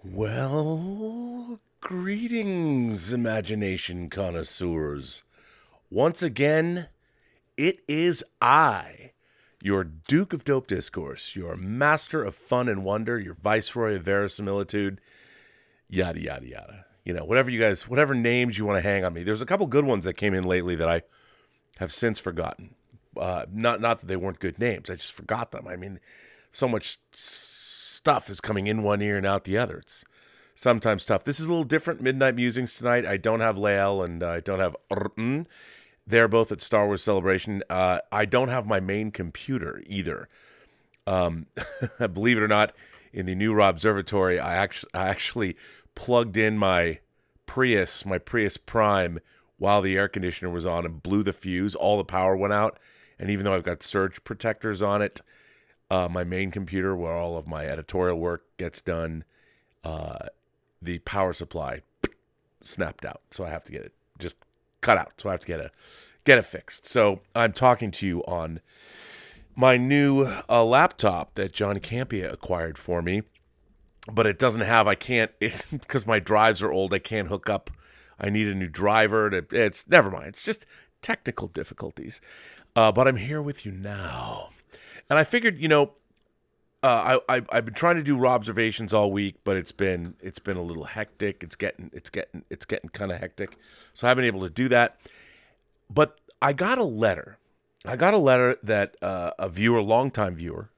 Well, greetings, imagination connoisseurs. Once again, it is I, your Duke of Dope Discourse, your master of fun and wonder, your viceroy of verisimilitude, yada, yada, yada. You know, whatever names you want to hang on me. There's a couple good ones that came in lately that I have since forgotten. Not that they weren't good names. I just forgot them. I mean, so much stuff is coming in one ear and out the other. It's sometimes tough. This is a little different. Midnight Musings tonight. I don't have Lael and I don't have Mmmm. They're both at Star Wars Celebration. I don't have my main computer either. Believe it or not, in the new Robservatory, I actually plugged in my Prius Prime while the air conditioner was on and blew the fuse. All the power went out. And even though I've got surge protectors on it, my main computer, where all of my editorial work gets done, the power supply snapped out. So I have to get it just cut out. So I have to get it fixed. So I'm talking to you on my new laptop that John Campia acquired for me. But it doesn't have, because my drives are old, I can't hook up. I need a new driver. It's never mind. It's just technical difficulties. But I'm here with you now. And I figured, I've been trying to do Robservations all week, but it's been a little hectic. It's getting kind of hectic. So I haven't been able to do that. But I got a letter. That a longtime viewer,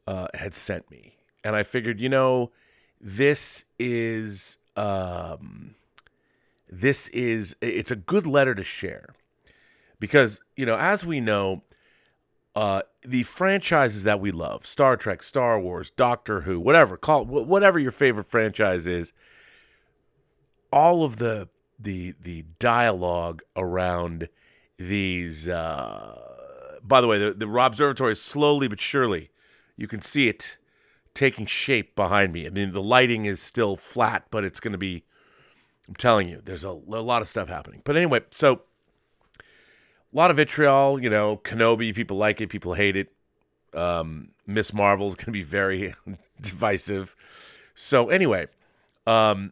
had sent me. And I figured, this is it's a good letter to share because, as we know, the franchises that we love, Star Trek, Star Wars, Doctor Who, whatever your favorite franchise is, all of the dialogue around these, by the way, the Robservatory is slowly but surely, you can see it taking shape behind me. I mean, the lighting is still flat, but it's going to be, I'm telling you, there's a lot of stuff happening. But anyway, so a lot of vitriol, Kenobi, people like it, people hate it. Miss Marvel is going to be very divisive. So anyway, I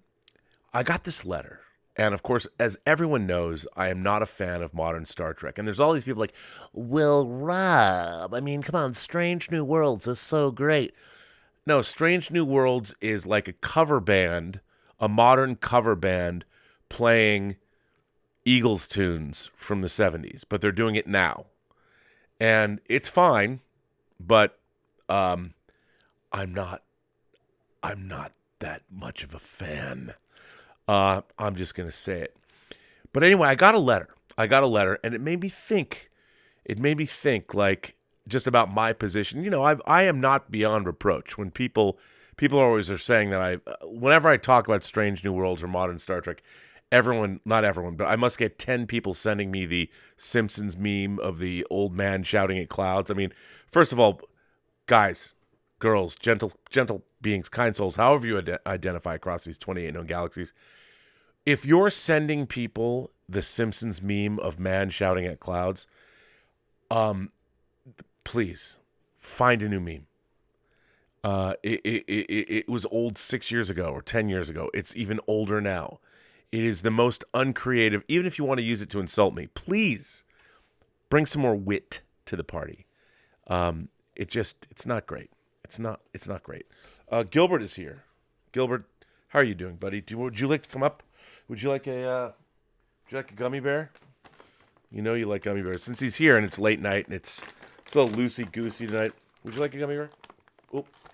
got this letter. And of course, as everyone knows, I am not a fan of modern Star Trek. And there's all these people like, well, Rob, I mean, come on, Strange New Worlds is so great. No, Strange New Worlds is like a cover band, a modern cover band playing Eagles tunes from the 70s, but they're doing it now. And it's fine, but I'm not that much of a fan. I'm just going to say it. But anyway, I got a letter, and it made me think. Like, just about my position. I am not beyond reproach. When people always are saying that whenever I talk about Strange New Worlds or modern Star Trek, not everyone, but I must get 10 people sending me the Simpsons meme of the old man shouting at clouds. I mean, first of all, guys, girls, gentle beings, kind souls, however you identify across these 28 known galaxies, if you're sending people the Simpsons meme of man shouting at clouds, please find a new meme. It was old 6 years ago or 10 years ago. It's even older now. It is the most uncreative. Even if you want to use it to insult me, please bring some more wit to the party. It's not great. It's not great. Gilbert is here. Gilbert, how are you doing, buddy? Would you like to come up? Would you like a gummy bear? You know you like gummy bears. Since he's here and it's late night and it's a little loosey-goosey tonight, would you like a gummy bear?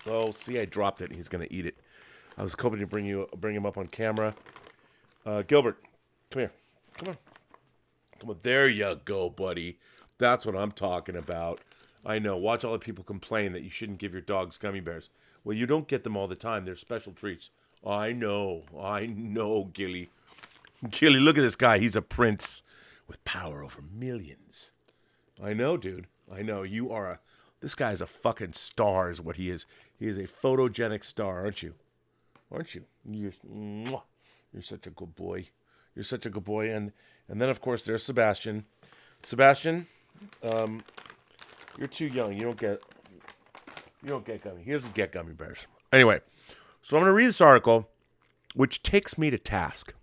Oh, see, I dropped it. He's going to eat it. I was hoping to bring him up on camera. Gilbert, come here. Come on. There you go, buddy. That's what I'm talking about. I know. Watch all the people complain that you shouldn't give your dogs gummy bears. Well, you don't get them all the time. They're special treats. I know, Gilly. Gilly, look at this guy. He's a prince with power over millions. I know, dude. I know. This guy's a fucking star is what he is. He is a photogenic star, aren't you? You're such a good boy. And then, of course, there's Sebastian. Sebastian, you're too young. You don't get gummy. He doesn't get gummy bears. Anyway, So I'm going to read this article, which takes me to task.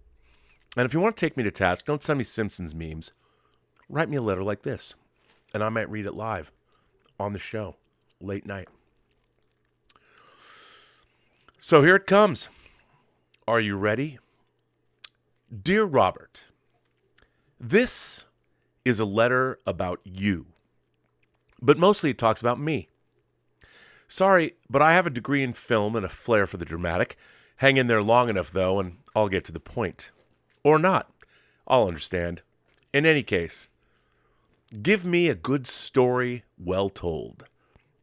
And if you want to take me to task, don't send me Simpsons memes. Write me a letter like this, and I might read it live on the show, late night. So here it comes. Are you ready? Dear Robert, this is a letter about you, but mostly it talks about me. Sorry, but I have a degree in film and a flair for the dramatic. Hang in there long enough, though, and I'll get to the point. Or not. I'll understand. In any case, give me a good story well told.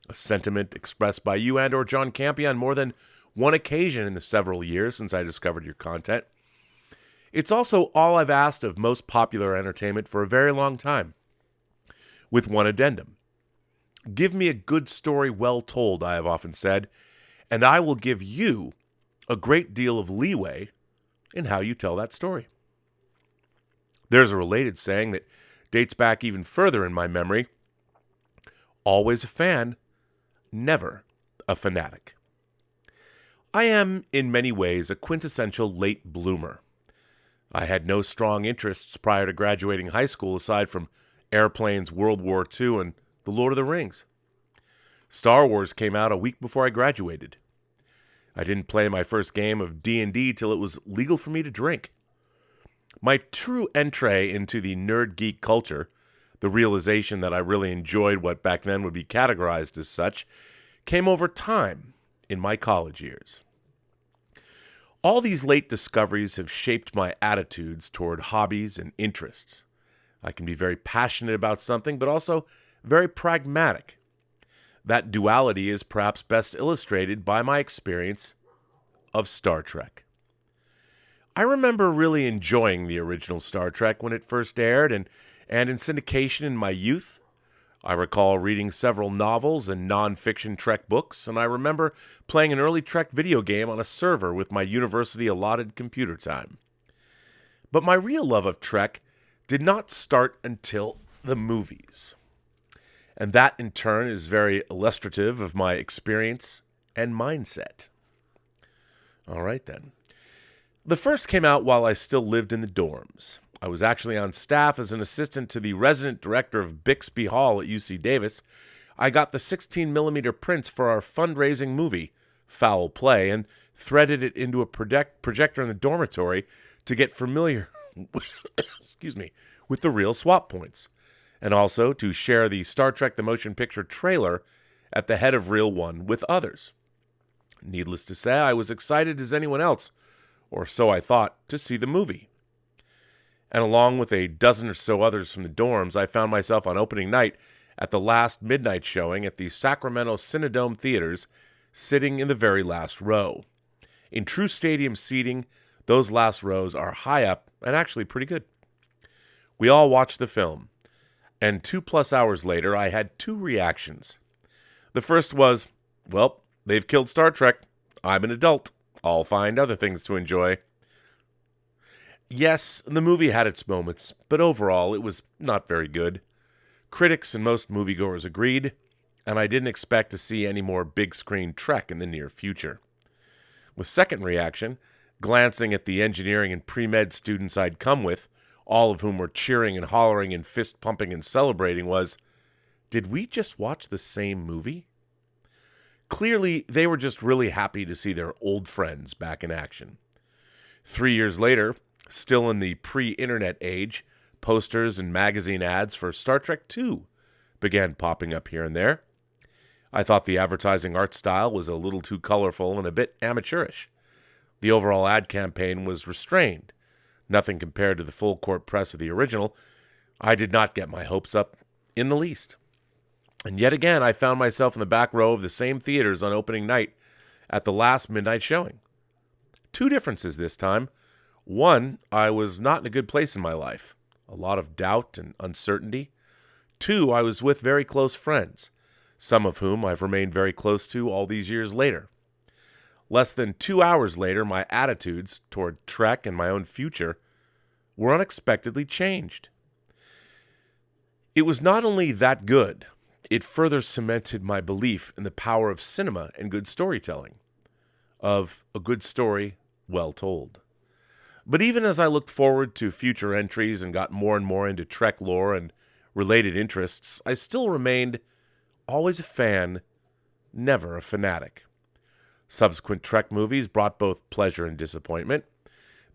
A sentiment expressed by you and or John Campea on more than one occasion in the several years since I discovered your content. It's also all I've asked of most popular entertainment for a very long time. With one addendum. Give me a good story well told, I have often said, and I will give you a great deal of leeway in how you tell that story. There's a related saying that dates back even further in my memory. Always a fan, never a fanatic. I am, in many ways, a quintessential late bloomer. I had no strong interests prior to graduating high school aside from airplanes, World War II, and The Lord of the Rings. Star Wars came out a week before I graduated. I didn't play my first game of D&D till it was legal for me to drink. My true entree into the nerd geek culture, the realization that I really enjoyed what back then would be categorized as such, came over time in my college years. All these late discoveries have shaped my attitudes toward hobbies and interests. I can be very passionate about something, but also very pragmatic. That duality is perhaps best illustrated by my experience of Star Trek. I remember really enjoying the original Star Trek when it first aired and in syndication in my youth. I recall reading several novels and non-fiction Trek books, and I remember playing an early Trek video game on a server with my university-allotted computer time. But my real love of Trek did not start until the movies. And that, in turn, is very illustrative of my experience and mindset. All right, then. The first came out while I still lived in the dorms. I was actually on staff as an assistant to the resident director of Bixby Hall at UC Davis. I got the 16mm prints for our fundraising movie, Foul Play, and threaded it into a projector in the dormitory to get familiar with the real swap points, and also to share the Star Trek the Motion Picture trailer at the head of Reel 1 with others. Needless to say, I was excited as anyone else, or so I thought, to see the movie. And along with a dozen or so others from the dorms, I found myself on opening night at the last midnight showing at the Sacramento Cinedome Theaters, sitting in the very last row. In true stadium seating, those last rows are high up and actually pretty good. We all watched the film, and 2+ hours later, I had two reactions. The first was, well, they've killed Star Trek. I'm an adult. I'll find other things to enjoy. Yes, the movie had its moments, but overall it was not very good. Critics and most moviegoers agreed, and I didn't expect to see any more big-screen Trek in the near future. The second reaction, glancing at the engineering and pre-med students I'd come with, all of whom were cheering and hollering and fist-pumping and celebrating, was, did we just watch the same movie? Clearly, they were just really happy to see their old friends back in action. 3 years later, still in the pre-internet age, posters and magazine ads for Star Trek II began popping up here and there. I thought the advertising art style was a little too colorful and a bit amateurish. The overall ad campaign was restrained, nothing compared to the full-court press of the original. I did not get my hopes up in the least. And yet again, I found myself in the back row of the same theaters on opening night at the last midnight showing. Two differences this time. One, I was not in a good place in my life. A lot of doubt and uncertainty. Two, I was with very close friends, some of whom I've remained very close to all these years later. Less than 2 hours later, my attitudes toward Trek and my own future were unexpectedly changed. It was not only that good, it further cemented my belief in the power of cinema and good storytelling. of a good story well told. But even as I looked forward to future entries and got more and more into Trek lore and related interests, I still remained always a fan, never a fanatic. Subsequent Trek movies brought both pleasure and disappointment.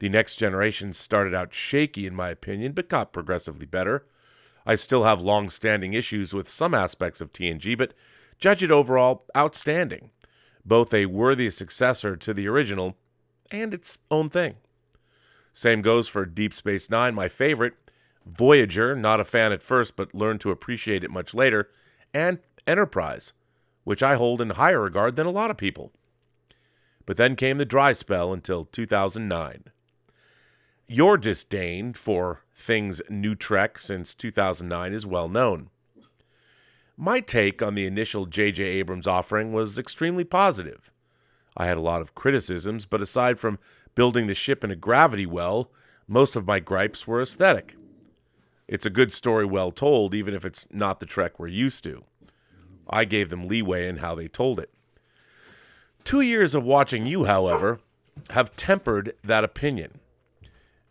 The Next Generation started out shaky in my opinion, but got progressively better. I still have long-standing issues with some aspects of TNG, but judge it overall outstanding. Both a worthy successor to the original and its own thing. Same goes for Deep Space Nine, my favorite, Voyager, not a fan at first but learned to appreciate it much later, and Enterprise, which I hold in higher regard than a lot of people. But then came the dry spell until 2009. Your disdain for things new Trek since 2009 is well known. My take on the initial J.J. Abrams offering was extremely positive. I had a lot of criticisms, but aside from building the ship in a gravity well, most of my gripes were aesthetic. It's a good story well told, even if it's not the Trek we're used to. I gave them leeway in how they told it. 2 years of watching you, however, have tempered that opinion.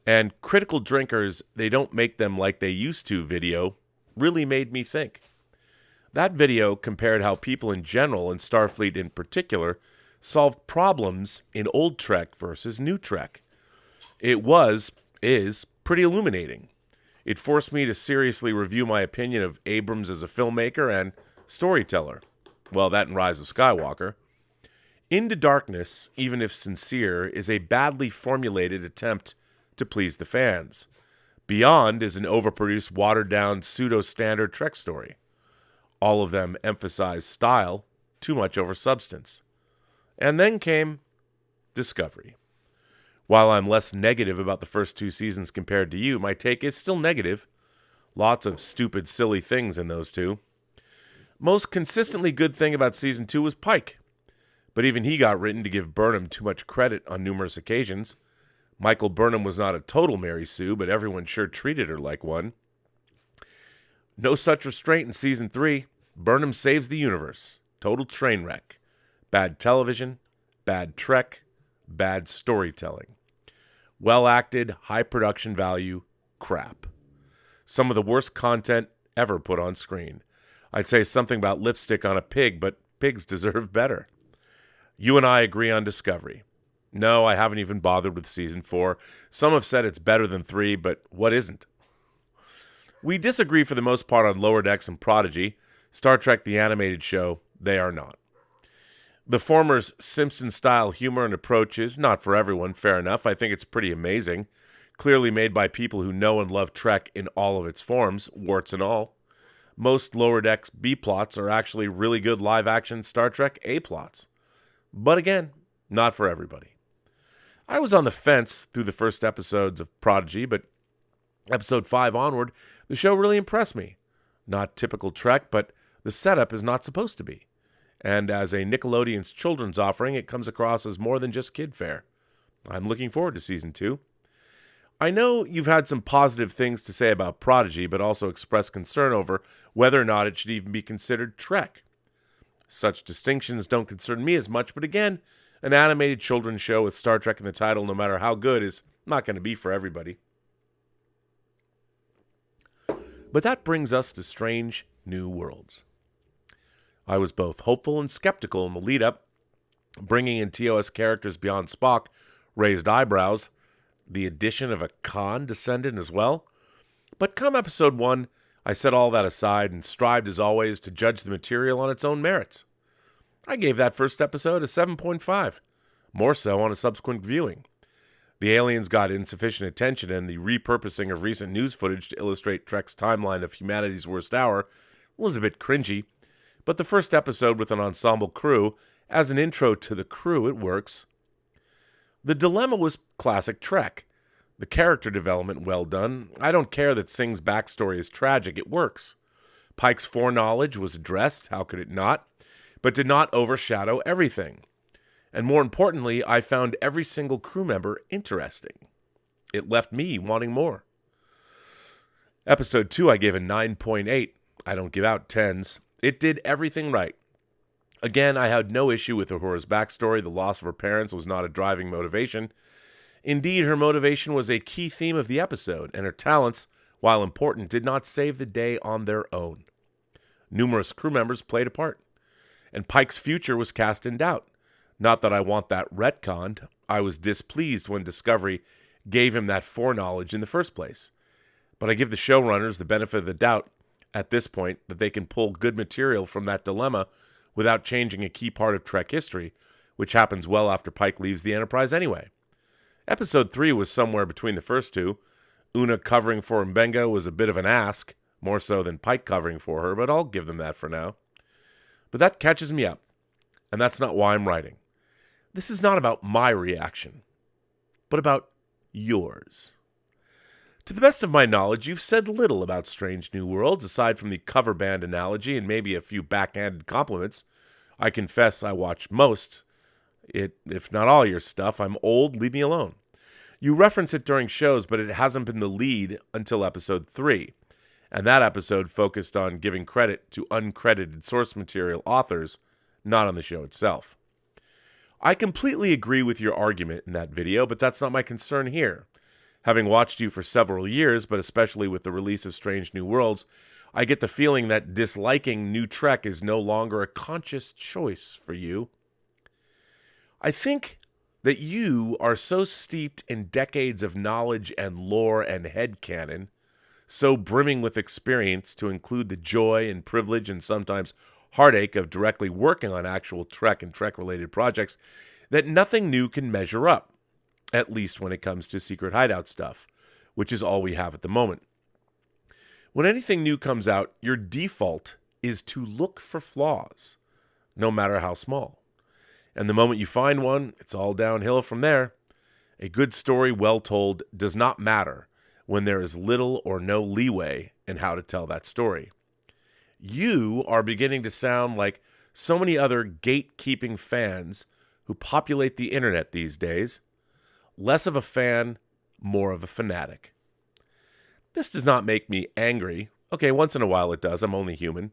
And critical drinkers, they don't make them like they used to video, really made me think. That video compared how people in general, and Starfleet in particular, solved problems in old Trek versus new Trek. It is pretty illuminating. It forced me to seriously review my opinion of Abrams as a filmmaker and storyteller. Well, that and Rise of Skywalker. Into Darkness, even if sincere, is a badly formulated attempt to please the fans. Beyond is an overproduced, watered-down, pseudo-standard Trek story. All of them emphasize style, too much over substance. And then came Discovery. While I'm less negative about the first 2 seasons compared to you, my take is still negative. Lots of stupid, silly things in those 2. Most consistently good thing about Season 2 was Pike. But even he got written to give Burnham too much credit on numerous occasions. Michael Burnham was not a total Mary Sue, but everyone sure treated her like one. No such restraint in Season 3. Burnham saves the universe. Total train wreck. Bad television, bad Trek, bad storytelling. Well acted, high production value, crap. Some of the worst content ever put on screen. I'd say something about lipstick on a pig, but pigs deserve better. You and I agree on Discovery. No, I haven't even bothered with Season 4. Some have said it's better than 3, but what isn't? We disagree for the most part on Lower Decks and Prodigy. Star Trek the Animated Show, they are not. The former's Simpson-style humor and approach is not for everyone, fair enough. I think it's pretty amazing. Clearly made by people who know and love Trek in all of its forms, warts and all. Most Lower Decks B-plots are actually really good live-action Star Trek A-plots. But again, not for everybody. I was on the fence through the first episodes of Prodigy, but episode 5 onward, the show really impressed me. Not typical Trek, but the setup is not supposed to be. And as a Nickelodeon's children's offering, it comes across as more than just kid fare. I'm looking forward to Season 2. I know you've had some positive things to say about Prodigy, but also expressed concern over whether or not it should even be considered Trek. Such distinctions don't concern me as much, but again, an animated children's show with Star Trek in the title, no matter how good, is not going to be for everybody. But that brings us to Strange New Worlds. I was both hopeful and skeptical in the lead-up. Bringing in TOS characters beyond Spock raised eyebrows. The addition of a Khan descendant as well. But come episode 1, I set all that aside and strived as always to judge the material on its own merits. I gave that first episode a 7.5, more so on a subsequent viewing. The aliens got insufficient attention, and the repurposing of recent news footage to illustrate Trek's timeline of humanity's worst hour was a bit cringy, but the first episode with an ensemble crew, as an intro to the crew, it works. The dilemma was classic Trek. The character development well done. I don't care that Singh's backstory is tragic, it works. Pike's foreknowledge was addressed, how could it not? But did not overshadow everything. And more importantly, I found every single crew member interesting. It left me wanting more. Episode 2 I gave a 9.8. I don't give out 10s. It did everything right. Again, I had no issue with Uhura's backstory. The loss of her parents was not a driving motivation. Indeed, her motivation was a key theme of the episode, and her talents, while important, did not save the day on their own. Numerous crew members played a part, and Pike's future was cast in doubt. Not that I want that retconned. I was displeased when Discovery gave him that foreknowledge in the first place. But I give the showrunners the benefit of the doubt at this point that they can pull good material from that dilemma without changing a key part of Trek history, which happens well after Pike leaves the Enterprise anyway. Episode 3 was somewhere between the first two. Una covering for Mbenga was a bit of an ask, more so than Pike covering for her, but I'll give them that for now. But that catches me up, and that's not why I'm writing. This is not about my reaction, but about yours. To the best of my knowledge, you've said little about Strange New Worlds, aside from the cover band analogy and maybe a few backhanded compliments. I confess I watch most, if not all your stuff. I'm old, leave me alone. You reference it during shows, but it hasn't been the lead until episode 3. And that episode focused on giving credit to uncredited source material authors, not on the show itself. I completely agree with your argument in that video, but that's not my concern here. Having watched you for several years, but especially with the release of Strange New Worlds, I get the feeling that disliking New Trek is no longer a conscious choice for you. I think that you are so steeped in decades of knowledge and lore and headcanon, so brimming with experience to include the joy and privilege and sometimes heartache of directly working on actual Trek and Trek-related projects, that nothing new can measure up. At least when it comes to Secret Hideout stuff, which is all we have at the moment. When anything new comes out, your default is to look for flaws, no matter how small. And the moment you find one, it's all downhill from there. A good story well told does not matter when there is little or no leeway in how to tell that story. You are beginning to sound like so many other gatekeeping fans who populate the internet these days. Less of a fan, more of a fanatic. This does not make me angry. Okay, once in a while it does. I'm only human.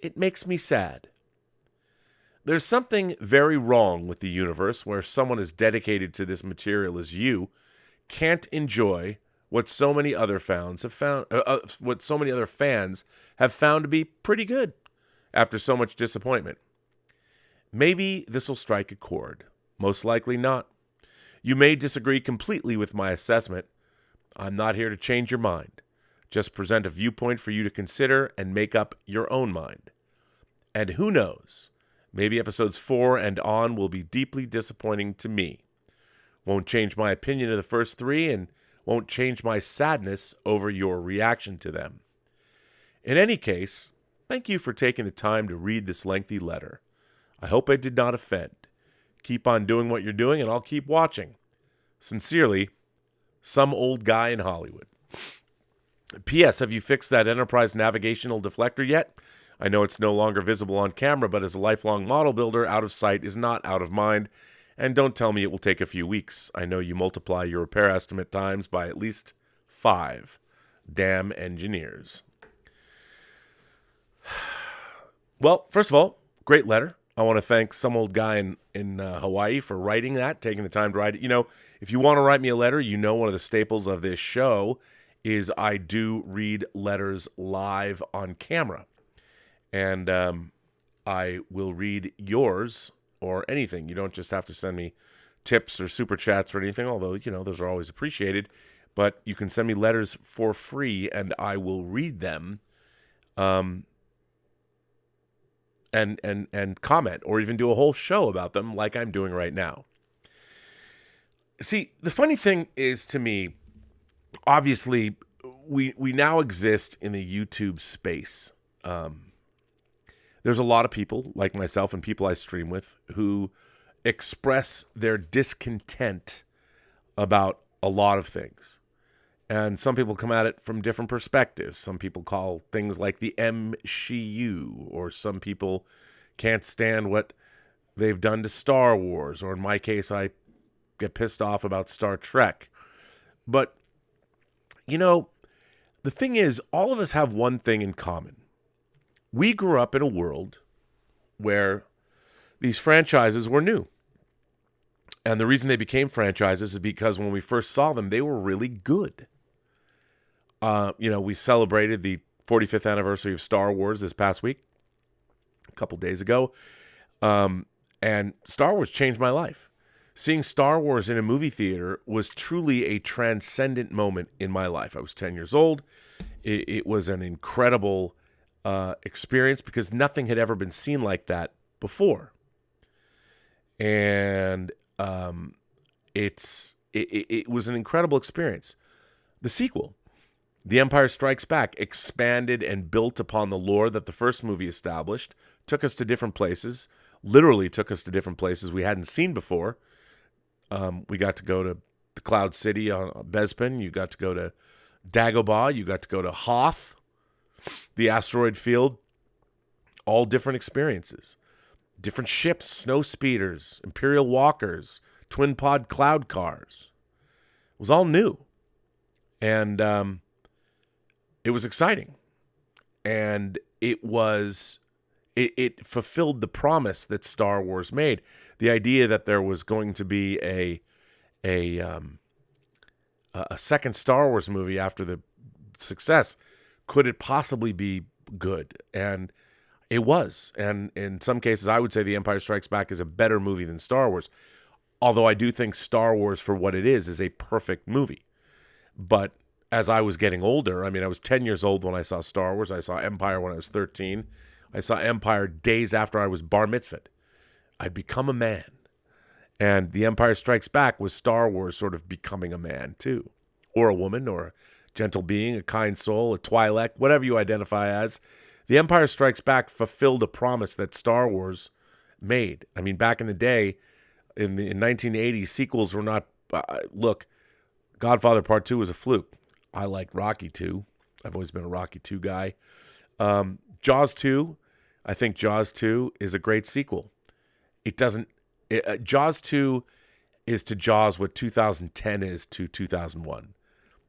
It makes me sad. There's something very wrong with the universe where someone as dedicated to this material as you can't enjoy what so many other fans have found. What so many other fans have found to be pretty good after so much disappointment. Maybe this will strike a chord. Most likely not. You may disagree completely with my assessment. I'm not here to change your mind. Just present a viewpoint for you to consider and make up your own mind. And who knows, maybe episodes 4 and on will be deeply disappointing to me. Won't change my opinion of the first 3 and won't change my sadness over your reaction to them. In any case, thank you for taking the time to read this lengthy letter. I hope I did not offend. Keep on doing what you're doing, and I'll keep watching. Sincerely, some old guy in Hollywood. P.S. Have you fixed that Enterprise navigational deflector yet? I know it's no longer visible on camera, but as a lifelong model builder, out of sight is not out of mind. And don't tell me it will take a few weeks. I know you multiply your repair estimate times by at least 5. Damn engineers. Well, first of all, great letter. I want to thank some old guy in Hawaii for writing that, taking the time to write it. You know, if you want to write me a letter, you know one of the staples of this show is I do read letters live on camera. And I will read yours or anything. You don't just have to send me tips or super chats or anything, although, you know, those are always appreciated. But you can send me letters for free, and I will read them. And comment or even do a whole show about them like I'm doing right now. See, the funny thing is, to me, obviously, we now exist in the YouTube space. There's a lot of people like myself and people I stream with who express their discontent about a lot of things. And some people come at it from different perspectives. Some people call things like the MCU, or some people can't stand what they've done to Star Wars, or in my case, I get pissed off about Star Trek. But, you know, the thing is, all of us have one thing in common. We grew up in a world where these franchises were new. And the reason they became franchises is because when we first saw them, they were really good. We celebrated the 45th anniversary of Star Wars this past week, a couple days ago. And Star Wars changed my life. Seeing Star Wars in a movie theater was truly a transcendent moment in my life. I was 10 years old. It was an incredible experience because nothing had ever been seen like that before. And it was an incredible experience. The sequel, The Empire Strikes Back, expanded and built upon the lore that the first movie established, took us to different places, literally took us to different places we hadn't seen before. We got to go to the Cloud City on Bespin. You got to go to Dagobah. You got to go to Hoth, the asteroid field. All different experiences. Different ships, snow speeders, Imperial walkers, twin pod cloud cars. It was all new. And it was exciting. And it fulfilled the promise that Star Wars made. The idea that there was going to be a second Star Wars movie after the success. Could it possibly be good? And it was. And in some cases, I would say The Empire Strikes Back is a better movie than Star Wars. Although I do think Star Wars, for what it is a perfect movie. But as I was getting older, I was 10 years old when I saw Star Wars. I saw Empire when I was 13. I saw Empire days after I was bar mitzvahed. I'd become a man. And The Empire Strikes Back was Star Wars sort of becoming a man too. Or a woman, or a gentle being, a kind soul, a Twi'lek, whatever you identify as. The Empire Strikes Back fulfilled a promise that Star Wars made. Back in the day, in 1980, sequels were not... look, Godfather Part 2 was a fluke. I liked Rocky 2. I've always been a Rocky 2 guy. Jaws 2, I think Jaws 2 is a great sequel. Jaws 2 is to Jaws what 2010 is to 2001.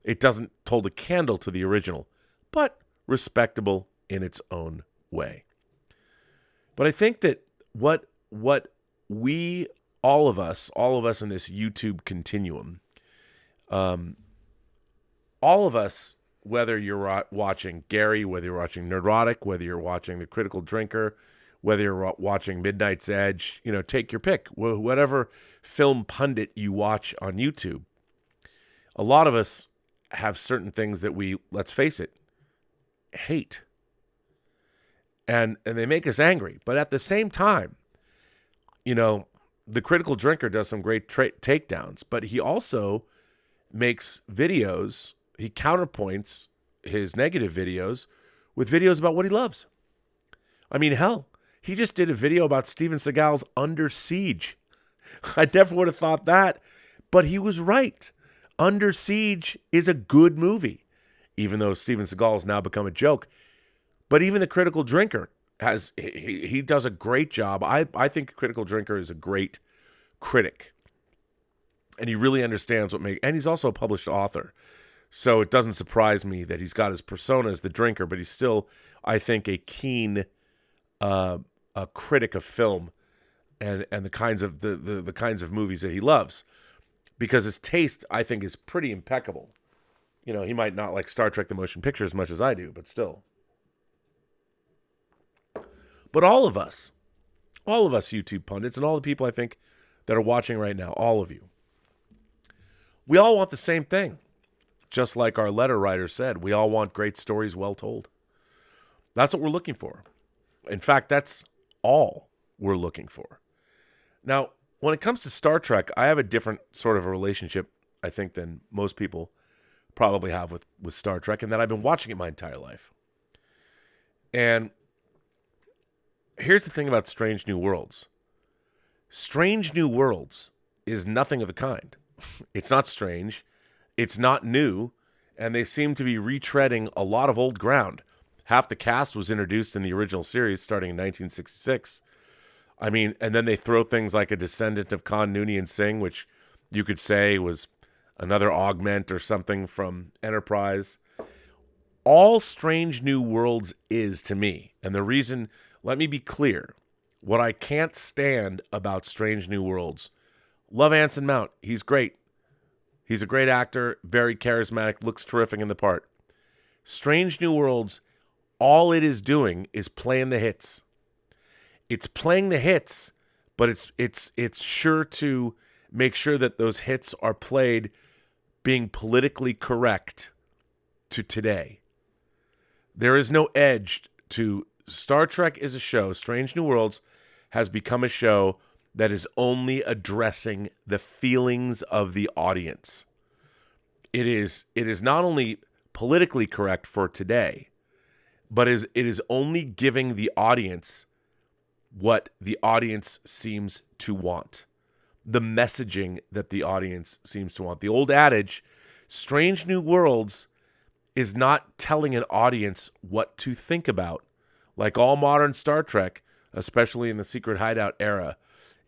It doesn't hold a candle to the original, but respectable in its own way. But I think that what we, all of us in this YouTube continuum, all of us, whether you're watching Gary, whether you're watching Neurotic, whether you're watching The Critical Drinker, whether you're watching Midnight's Edge, take your pick. Whatever film pundit you watch on YouTube, a lot of us have certain things that we, let's face it, hate. And they make us angry. But at the same time, The Critical Drinker does some great takedowns, but he also makes videos. He counterpoints his negative videos with videos about what he loves. Hell, he just did a video about Steven Seagal's Under Siege. I never would have thought that, but he was right. Under Siege is a good movie, even though Steven Seagal has now become a joke. But even The Critical Drinker he does a great job. I think The Critical Drinker is a great critic. And he really understands and he's also a published author. So it doesn't surprise me that he's got his persona as the drinker, but he's still, I think, a keen a critic of film and the kinds of the kinds of movies that he loves. Because his taste, I think, is pretty impeccable. He might not like Star Trek the Motion Picture as much as I do, but still. But all of us YouTube pundits and all the people I think that are watching right now, all of you, we all want the same thing. Just like our letter writer said, we all want great stories well told. That's what we're looking for. In fact, that's all we're looking for. Now, when it comes to Star Trek, I have a different sort of a relationship, I think, than most people probably have with Star Trek, and that I've been watching it my entire life. And here's the thing about Strange New Worlds. Strange New Worlds is nothing of the kind. It's not strange. It's not new. And they seem to be retreading a lot of old ground. Half the cast was introduced in the original series starting in 1966. And then they throw things like a descendant of Khan Noonien Singh, which you could say was another augment or something from Enterprise. All Strange New Worlds is to me, and the reason, let me be clear, What I can't stand about Strange New Worlds, love Anson Mount. He's great. He's a great actor, very charismatic, looks terrific in the part. Strange New Worlds, all it is doing is playing the hits. It's playing the hits, but it's sure to make sure that those hits are played being politically correct to today. There is no edge to Star Trek is a show. Strange New Worlds has become a show that is only addressing the feelings of the audience. It is not only politically correct for today, but it is only giving the audience what the audience seems to want. The messaging that the audience seems to want. The old adage, Strange New Worlds, is not telling an audience what to think about. Like all modern Star Trek, especially in the Secret Hideout era,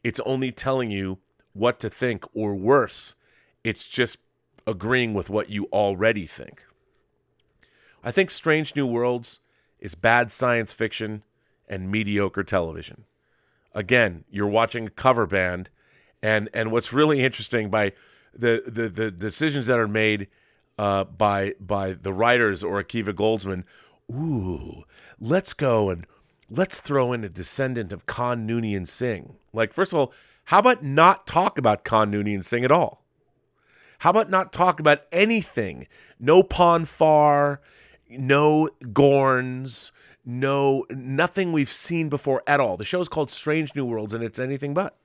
it's only telling you what to think, or worse, it's just agreeing with what you already think. I think Strange New Worlds is bad science fiction and mediocre television. Again, you're watching a cover band, and what's really interesting by the decisions that are made by the writers or Akiva Goldsman, let's go and let's throw in a descendant of Khan Noonien Singh. Like, first of all, how about not talk about Khan Noonien Singh at all? How about not talk about anything? No Pon farr, no Gorns, nothing we've seen before at all. The show's called Strange New Worlds, and it's anything but.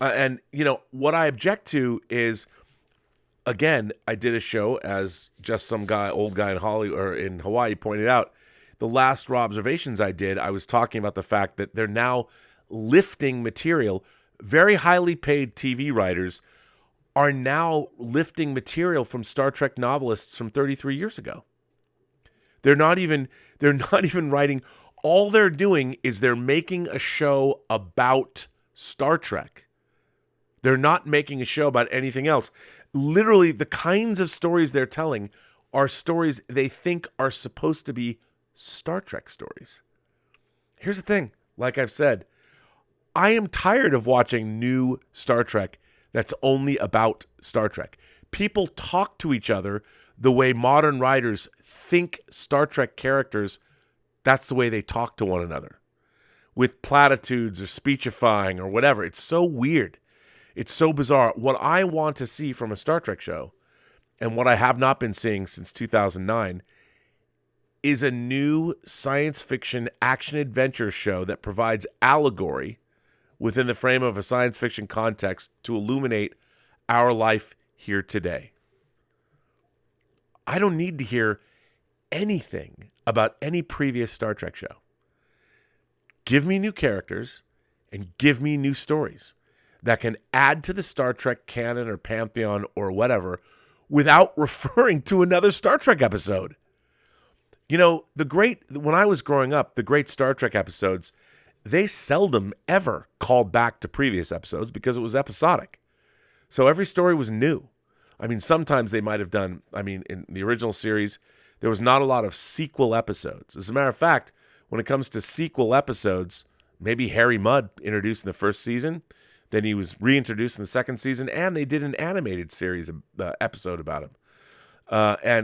And, what I object to is, again, I did a show, as just some old guy in Hawaii pointed out, the last Robservations I did, I was talking about the fact that they're now lifting material. Very highly paid TV writers are now lifting material from Star Trek novelists from 33 years ago. They're not even writing. All they're doing is they're making a show about Star Trek. They're not making a show about anything else. Literally, the kinds of stories they're telling are stories they think are supposed to be Star Trek stories. Here's the thing. Like I've said, I am tired of watching new Star Trek that's only about Star Trek. People talk to each other the way modern writers think Star Trek characters, that's the way they talk to one another. With platitudes or speechifying or whatever. It's so weird. It's so bizarre. What I want to see from a Star Trek show, and what I have not been seeing since 2009, is a new science fiction action-adventure show that provides allegory within the frame of a science fiction context to illuminate our life here today. I don't need to hear anything about any previous Star Trek show. Give me new characters and give me new stories that can add to the Star Trek canon or pantheon or whatever without referring to another Star Trek episode. When I was growing up, the great Star Trek episodes, they seldom ever called back to previous episodes because it was episodic. So every story was new. I mean, sometimes they might have done, in the original series, there was not a lot of sequel episodes. As a matter of fact, when it comes to sequel episodes, maybe Harry Mudd introduced in the first season, then he was reintroduced in the second season, and they did an animated series episode about him.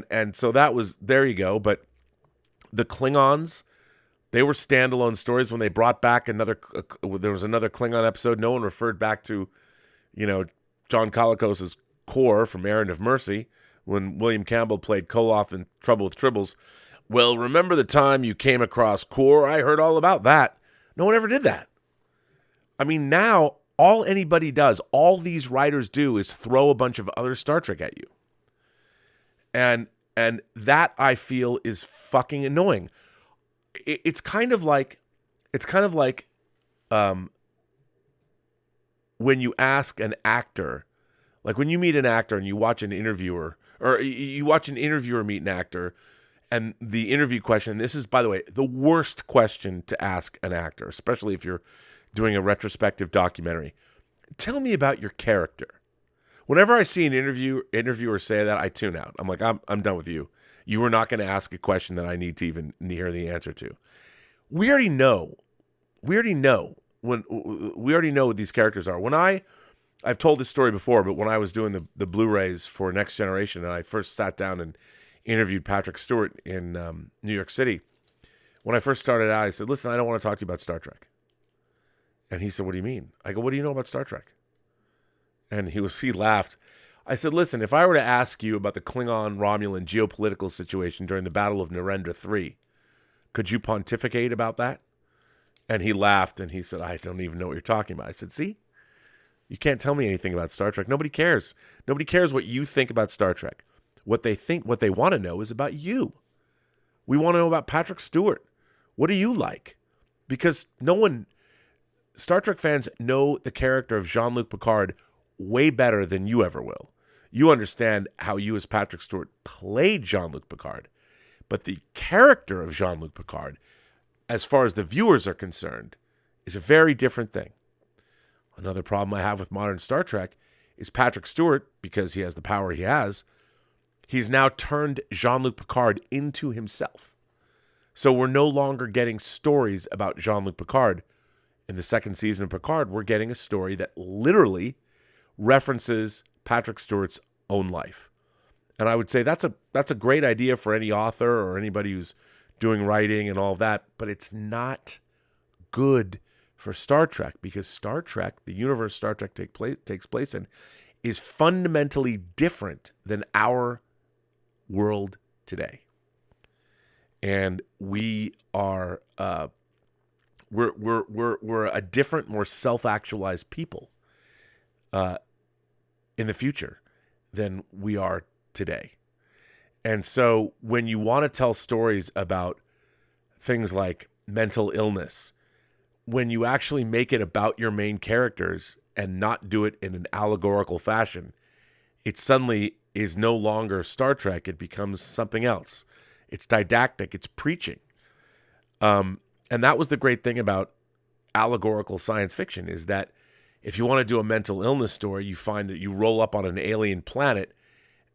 And so that was, there you go. But the Klingons, they were standalone stories. When they brought back there was another Klingon episode, no one referred back to, John Colicos's Kor from Errand of Mercy, when William Campbell played Koloth in Trouble with Tribbles. Well, remember the time you came across Kor? I heard all about that. No one ever did that. Now, all anybody does, all these writers do, is throw a bunch of other Star Trek at you. And that, I feel, is fucking annoying. It's kind of like when you ask an actor, like when you meet an actor and you watch an interviewer, or you watch an interviewer meet an actor, and the interview question, this is, by the way, the worst question to ask an actor, especially if you're doing a retrospective documentary. Tell me about your character. Whenever I see an interviewer say that, I tune out. I'm like, I'm done with you. You are not going to ask a question that I need to even hear the answer to. We already know we already know what these characters are. I've told this story before, but when I was doing the Blu-rays for Next Generation, and I first sat down and interviewed Patrick Stewart in New York City, when I first started out, I said, listen, I don't want to talk to you about Star Trek. And he said, what do you mean? I go, what do you know about Star Trek? And he laughed. I said, listen, if I were to ask you about the Klingon-Romulan geopolitical situation during the Battle of Narendra 3, could you pontificate about that? And he laughed, and he said, I don't even know what you're talking about. I said, see? You can't tell me anything about Star Trek. Nobody cares. Nobody cares what you think about Star Trek. What they want to know is about you. We want to know about Patrick Stewart. What do you like? Because Star Trek fans know the character of Jean-Luc Picard way better than you ever will. You understand how you as Patrick Stewart played Jean-Luc Picard. But the character of Jean-Luc Picard, as far as the viewers are concerned, is a very different thing. Another problem I have with modern Star Trek is Patrick Stewart, because he has the power he has, he's now turned Jean-Luc Picard into himself. So we're no longer getting stories about Jean-Luc Picard. In the second season of Picard, we're getting a story that literally references Patrick Stewart's own life. And I would say that's a great idea for any author or anybody who's doing writing and all that, but it's not good for Star Trek, because Star Trek, the universe Star Trek takes place in, is fundamentally different than our world today. And we are we're a different, more self-actualized people in the future than we are today. And so when you want to tell stories about things like mental illness, when you actually make it about your main characters and not do it in an allegorical fashion, it suddenly is no longer Star Trek. It becomes something else. It's didactic. It's preaching. And that was the great thing about allegorical science fiction, is that if you want to do a mental illness story, you find that you roll up on an alien planet.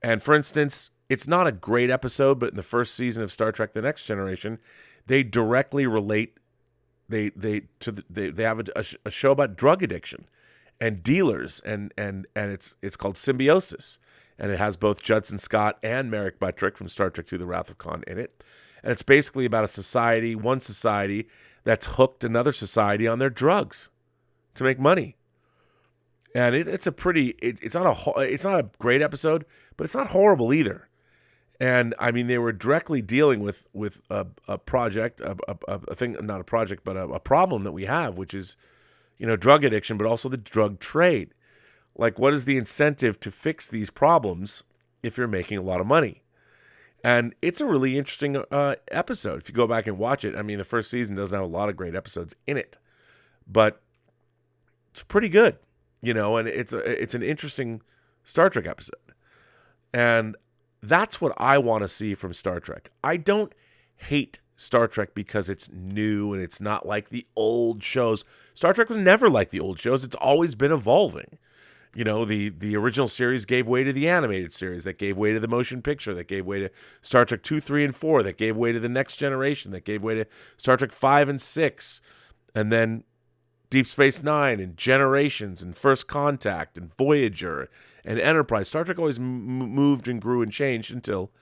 And for instance, it's not a great episode, but in the first season of Star Trek: The Next Generation, they directly relate. They have a show about drug addiction and dealers, and it's called Symbiosis, and it has both Judson Scott and Merrick Buttrick from Star Trek II: The Wrath of Khan in it. And it's basically about one society that's hooked another society on their drugs to make money. And it's not a great episode, but it's not horrible either. And I mean, they were directly dealing with a project, a thing, not a project, but a problem that we have, which is, drug addiction, but also the drug trade. Like, what is the incentive to fix these problems if you're making a lot of money? And it's a really interesting episode. If you go back and watch it, I mean, the first season doesn't have a lot of great episodes in it, but it's pretty good, and it's an interesting Star Trek episode. And that's what I want to see from Star Trek. I don't hate Star Trek because it's new and it's not like the old shows. Star Trek was never like the old shows. It's always been evolving. The original series gave way to the animated series, that gave way to the motion picture, that gave way to Star Trek 2, 3, and 4, that gave way to the Next Generation, that gave way to Star Trek 5 and 6, and then Deep Space Nine and Generations and First Contact and Voyager and Enterprise. Star Trek always moved and grew and changed until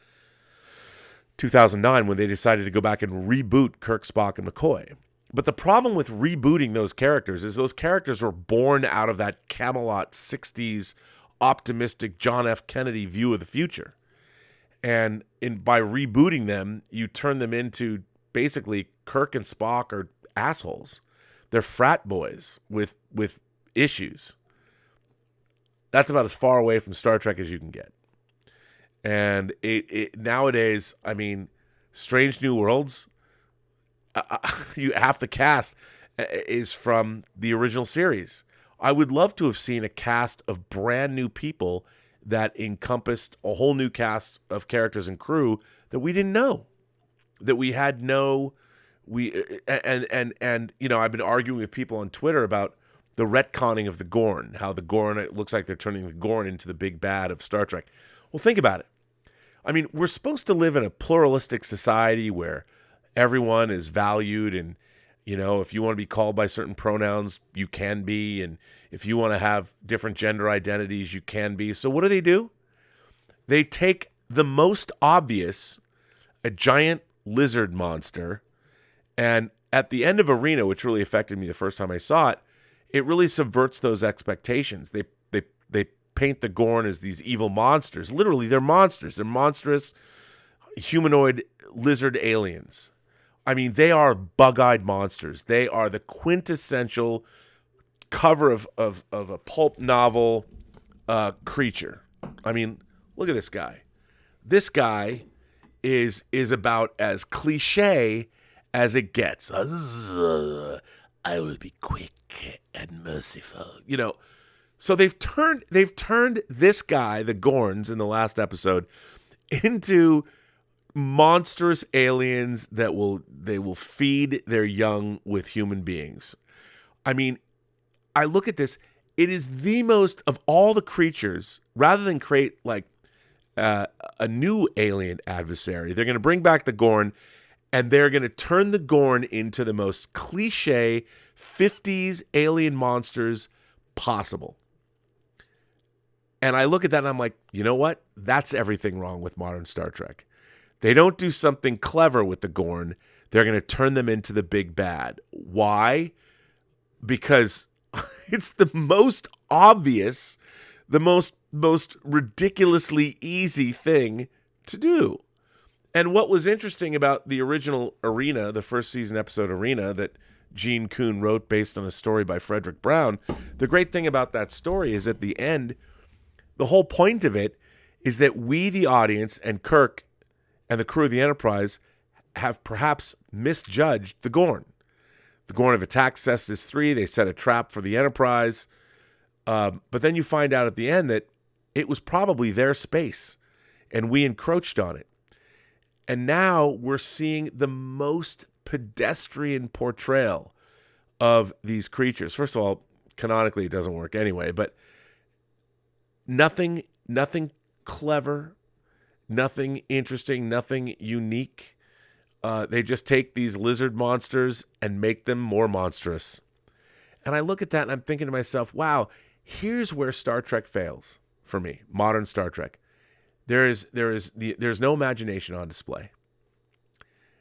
2009, when they decided to go back and reboot Kirk, Spock, and McCoy. But the problem with rebooting those characters is those characters were born out of that Camelot 60s optimistic John F. Kennedy view of the future. And by rebooting them, you turn them into basically Kirk and Spock are assholes. They're frat boys with issues. That's about as far away from Star Trek as you can get. And it nowadays, I mean, Strange New Worlds, half the cast is from the original series. I would love to have seen a cast of brand new people that encompassed a whole new cast of characters and crew that we didn't know, that we had I've been arguing with people on Twitter about the retconning of the Gorn, how the Gorn, it looks like they're turning the Gorn into the big bad of Star Trek. Well, think about it. I mean, we're supposed to live in a pluralistic society where everyone is valued and, You know, if you want to be called by certain pronouns, you can be. And if you want to have different gender identities, you can be. So what do? They take the most obvious, a giant lizard monster, and at the end of Arena, which really affected me the first time I saw it, it really subverts those expectations. They paint the Gorn as these evil monsters. Literally, they're monsters. They're monstrous humanoid lizard aliens. I mean, they are bug-eyed monsters. They are the quintessential cover of a pulp novel creature. I mean, look at this guy. This guy is about as cliche as it gets. I will be quick and merciful. You know, so they've turned this guy, the Gorns, in the last episode, into monstrous aliens that will feed their young with human beings. I mean, I look at this, it is the most of all the creatures, rather than create like a new alien adversary, they're going to bring back the Gorn, and they're going to turn the Gorn into the most cliche 50s alien monsters possible. And I look at that and I'm like, you know what? That's everything wrong with modern Star Trek. They don't do something clever with the Gorn. They're going to turn them into the big bad. Why? Because it's the most obvious, the most ridiculously easy thing to do. And what was interesting about the original Arena, the first season episode Arena that Gene Kuhn wrote based on a story by Frederick Brown, the great thing about that story is at the end, the whole point of it is that we, the audience, and Kirk and the crew of the Enterprise have perhaps misjudged the Gorn. The Gorn have attacked Cestus 3. They set a trap for the Enterprise. But then you find out at the end that it was probably their space, and we encroached on it. And now we're seeing the most pedestrian portrayal of these creatures. First of all, canonically it doesn't work anyway, but nothing clever, nothing interesting, nothing unique. They just take these lizard monsters and make them more monstrous. And I look at that and I'm thinking to myself, wow, here's where Star Trek fails for me, modern Star Trek. There's no imagination on display.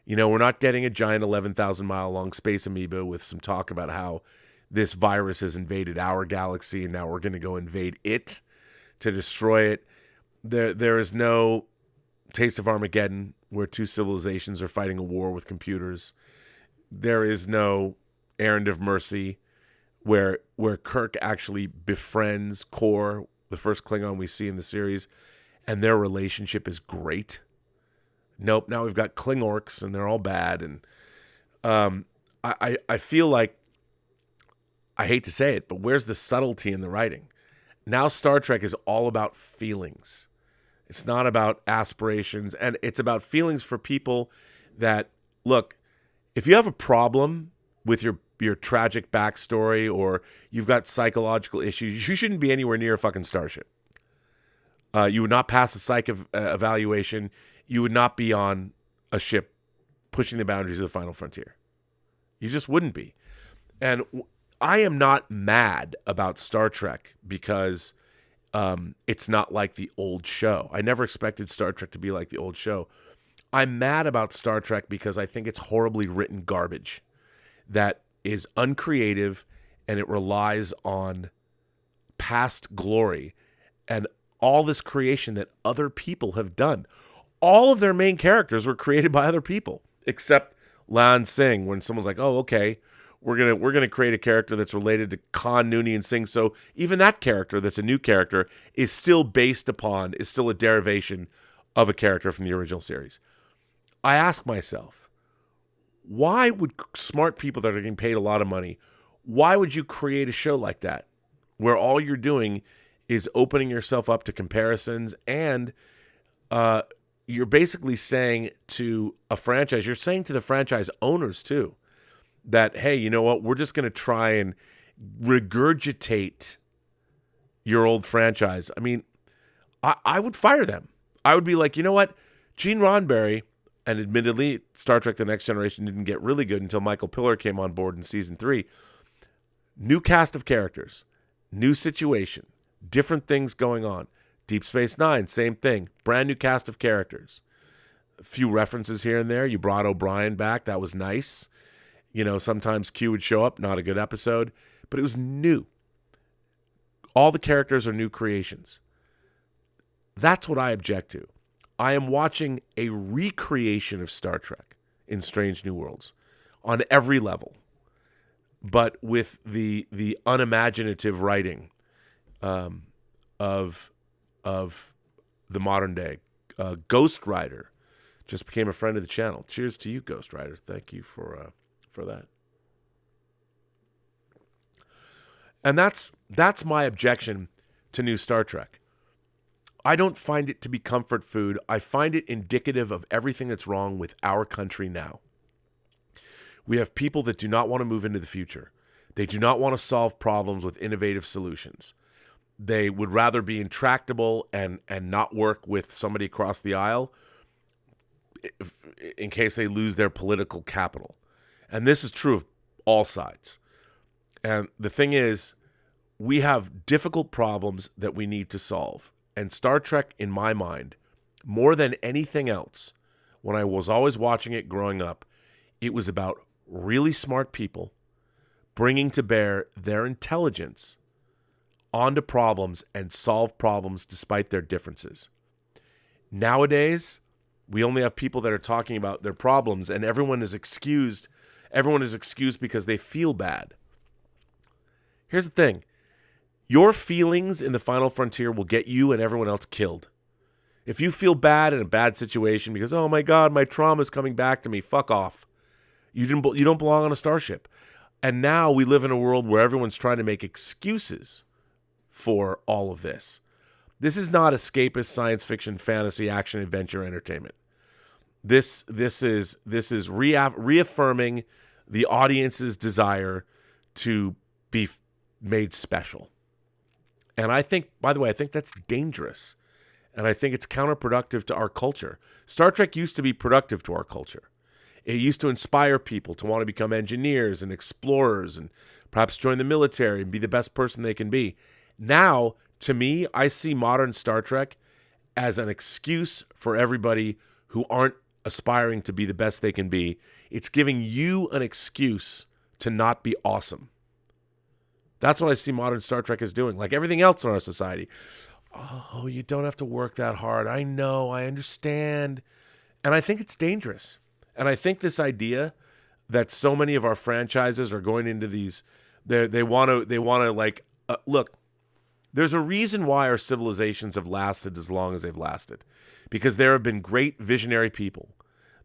You know, we're not getting a giant 11,000 mile long space amoeba with some talk about how this virus has invaded our galaxy and now we're going to go invade it to destroy it. There is no Taste of Armageddon where two civilizations are fighting a war with computers. There is no Errand of Mercy where Kirk actually befriends Kor, the first Klingon we see in the series, and their relationship is great. Nope, now we've got Klingorks, and they're all bad. And I feel like, I hate to say it, but where's the subtlety in the writing? Now Star Trek is all about feelings. It's not about aspirations, and it's about feelings for people that, look, if you have a problem with your tragic backstory or you've got psychological issues, you shouldn't be anywhere near a fucking starship. You would not pass a psych evaluation. You would not be on a ship pushing the boundaries of the final frontier. You just wouldn't be. And I am not mad about Star Trek because it's not like the old show. I never expected Star Trek to be like the old show. I'm mad about Star Trek because I think it's horribly written garbage that is uncreative and it relies on past glory and all this creation that other people have done. All of their main characters were created by other people, except Lan Singh. When someone's like, "Oh, okay, we're gonna create a character that's related to Khan, Nooney, and Singh," so even that character, that's a new character, is still a derivation of a character from the original series. I ask myself, why would smart people that are getting paid a lot of money, why would you create a show like that, where all you're doing is opening yourself up to comparisons, and you're basically saying to a franchise, you're saying to the franchise owners too, that, hey, you know what, we're just going to try and regurgitate your old franchise. I mean, I would fire them. I would be like, you know what, Gene Roddenberry, And admittedly, Star Trek The Next Generation didn't get really good until Michael Piller came on board in season 3. New cast of characters, new situation, different things going on. Deep Space Nine, same thing. Brand new cast of characters. A few references here and there. You brought O'Brien back. That was nice. You know, sometimes Q would show up. Not a good episode. But it was new. All the characters are new creations. That's what I object to. I am watching a recreation of Star Trek in Strange New Worlds on every level, but with the unimaginative writing of the modern day. Ghost Rider just became a friend of the channel. Cheers to you, Ghost Rider. Thank you for that. And that's my objection to new Star Trek. I don't find it to be comfort food. I find it indicative of everything that's wrong with our country now. We have people that do not want to move into the future. They do not want to solve problems with innovative solutions. They would rather be intractable and not work with somebody across the aisle in case they lose their political capital. And this is true of all sides. And the thing is, we have difficult problems that we need to solve. And Star Trek, in my mind, more than anything else, when I was always watching it growing up, it was about really smart people bringing to bear their intelligence onto problems and solve problems despite their differences. Nowadays, we only have people that are talking about their problems, and everyone is excused. Everyone is excused because they feel bad. Here's the thing. Your feelings in the final frontier will get you and everyone else killed. If you feel bad in a bad situation because, oh my God, my trauma is coming back to me, fuck off. You don't belong on a starship. And now we live in a world where everyone's trying to make excuses for all of this. This is not escapist science fiction, fantasy, action, adventure, entertainment. This is reaffirming the audience's desire to be made special. And I think, by the way, I think that's dangerous. And I think it's counterproductive to our culture. Star Trek used to be productive to our culture. It used to inspire people to want to become engineers and explorers and perhaps join the military and be the best person they can be. Now, to me, I see modern Star Trek as an excuse for everybody who aren't aspiring to be the best they can be. It's giving you an excuse to not be awesome. That's what I see modern Star Trek as doing, like everything else in our society. Oh, you don't have to work that hard. I know, I understand. And I think it's dangerous. And I think this idea that so many of our franchises are going into these, they want to like, look, there's a reason why our civilizations have lasted as long as they've lasted. Because there have been great visionary people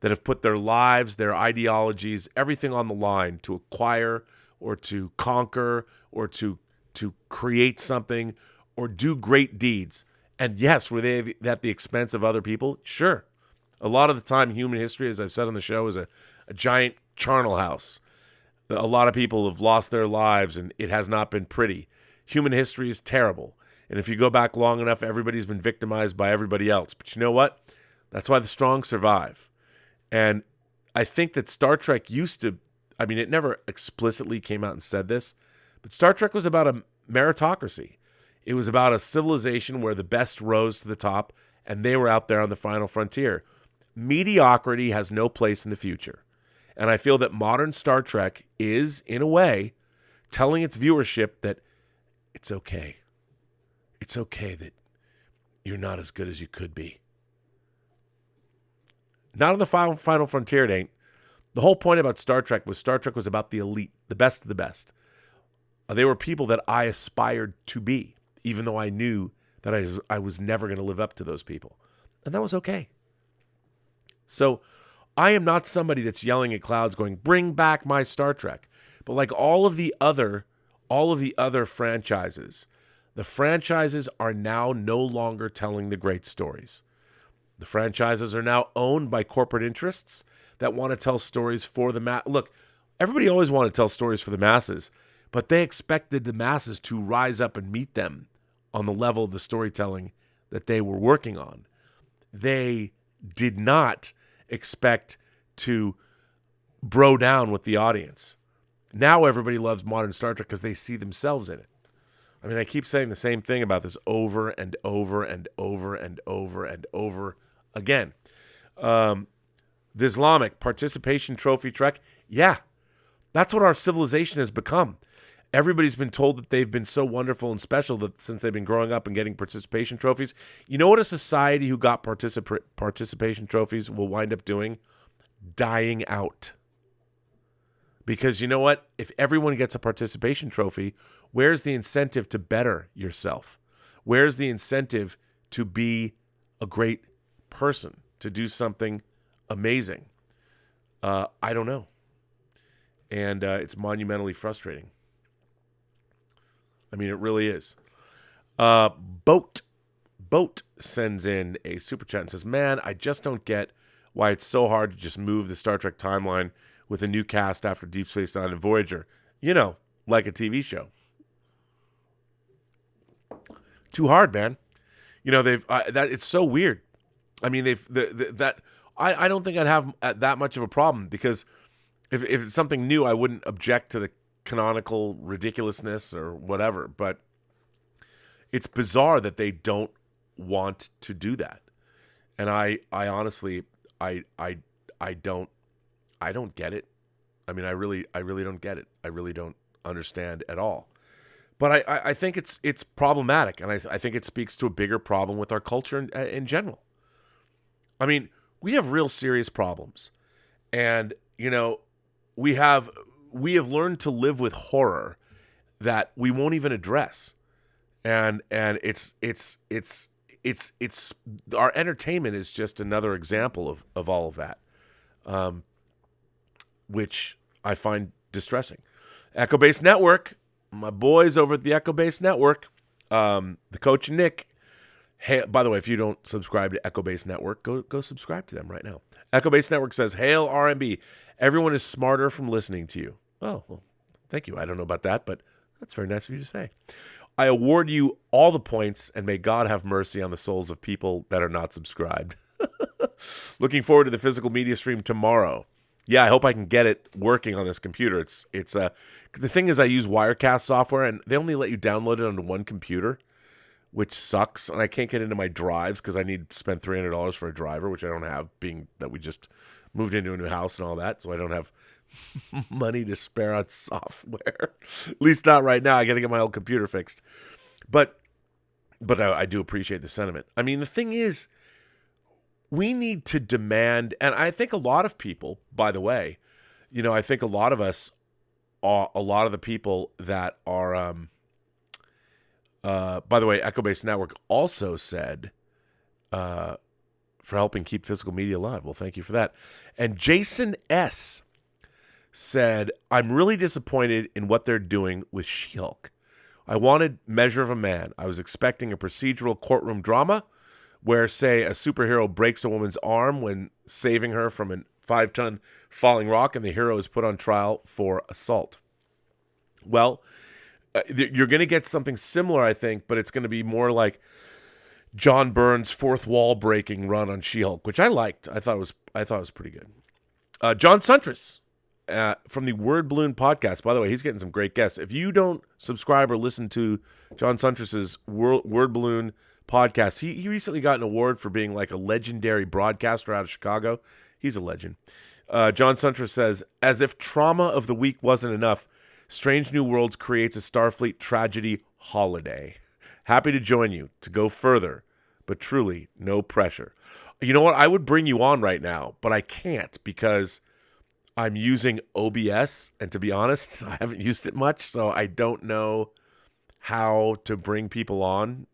that have put their lives, their ideologies, everything on the line to acquire or to conquer or to create something or do great deeds. And yes, were they at the expense of other people? Sure. A lot of the time, human history, as I've said on the show, is a giant charnel house. A lot of people have lost their lives, and it has not been pretty. Human history is terrible. And if you go back long enough, everybody's been victimized by everybody else. But you know what? That's why the strong survive. And I think that Star Trek used to, I mean, it never explicitly came out and said this, but Star Trek was about a meritocracy. It was about a civilization where the best rose to the top, and they were out there on the final frontier. Mediocrity has no place in the future. And I feel that modern Star Trek is, in a way, telling its viewership that it's okay. It's okay that you're not as good as you could be. Not on the final frontier, it ain't. The whole point about Star Trek was about the elite, the best of the best. They were people that I aspired to be, even though I knew that I was never going to live up to those people. And that was okay. So I am not somebody that's yelling at clouds going, bring back my Star Trek. But like all of the other franchises, the franchises are now no longer telling the great stories. The franchises are now owned by corporate interests that want to tell stories for the Look, everybody always wanted to tell stories for the masses, but they expected the masses to rise up and meet them on the level of the storytelling that they were working on. They did not expect to bro down with the audience. Now everybody loves modern Star Trek because they see themselves in it. I mean, I keep saying the same thing about this over and over and over and over and over again. The Islamic participation trophy trek, yeah, that's what our civilization has become. Everybody's been told that they've been so wonderful and special that since they've been growing up and getting participation trophies. You know what a society who got participation trophies will wind up doing? Dying out. Because you know what? If everyone gets a participation trophy, where's the incentive to better yourself? Where's the incentive to be a great person, to do something amazing? I don't know. And it's monumentally frustrating. I mean, it really is. Boat sends in a super chat and says, man, I just don't get why it's so hard to just move the Star Trek timeline with a new cast after Deep Space Nine and Voyager. You know, like a TV show. Too hard, man. You know, it's so weird. I mean, I don't think I'd have that much of a problem because if it's something new, I wouldn't object to the canonical ridiculousness or whatever. But it's bizarre that they don't want to do that. And I honestly, I don't get it. I mean, I really don't get it. I really don't understand at all. But I think it's problematic, and I think it speaks to a bigger problem with our culture in general. I mean, we have real serious problems, and you know, we have learned to live with horror that we won't even address, and it's our entertainment is just another example of all of that, which I find distressing. Echo Base Network. My boys over at the Echo Base Network, the coach and Nick. Hey, by the way, if you don't subscribe to Echo Base Network, go subscribe to them right now. Echo Base Network says, "Hail RMB. Everyone is smarter from listening to you." Oh, well, thank you. I don't know about that, but that's very nice of you to say. I award you all the points, and may God have mercy on the souls of people that are not subscribed. Looking forward to the physical media stream tomorrow. Yeah, I hope I can get it working on this computer. It's the thing is I use Wirecast software, and they only let you download it onto one computer, which sucks. And I can't get into my drives because I need to spend $300 for a driver, which I don't have, being that we just moved into a new house and all that. So I don't have money to spare on software. At least not right now. I got to get my old computer fixed. But I do appreciate the sentiment. I mean, the thing is, we need to demand, and I think a lot of people, by the way, you know, I think a lot of us, a lot of the people that are, by the way, Echo Base Network also said, for helping keep physical media alive. Well, thank you for that. And Jason S. said, I'm really disappointed in what they're doing with She-Hulk. I wanted Measure of a Man. I was expecting a procedural courtroom drama where, say, a superhero breaks a woman's arm when saving her from a 5-ton falling rock, and the hero is put on trial for assault. Well, you're going to get something similar, I think, but it's going to be more like John Byrne's fourth wall breaking run on She-Hulk, which I liked. I thought it was pretty good. John Suntress from the Word Balloon podcast. By the way, he's getting some great guests. If you don't subscribe or listen to John Suntress's Word Balloon podcast, he recently got an award for being like a legendary broadcaster out of Chicago. He's a legend. John Suntress says, as if trauma of the week wasn't enough, Strange New Worlds creates a Starfleet tragedy holiday. Happy to join you to go further, but truly no pressure. You know what? I would bring you on right now, but I can't because I'm using OBS, and to be honest, I haven't used it much, so I don't know how to bring people on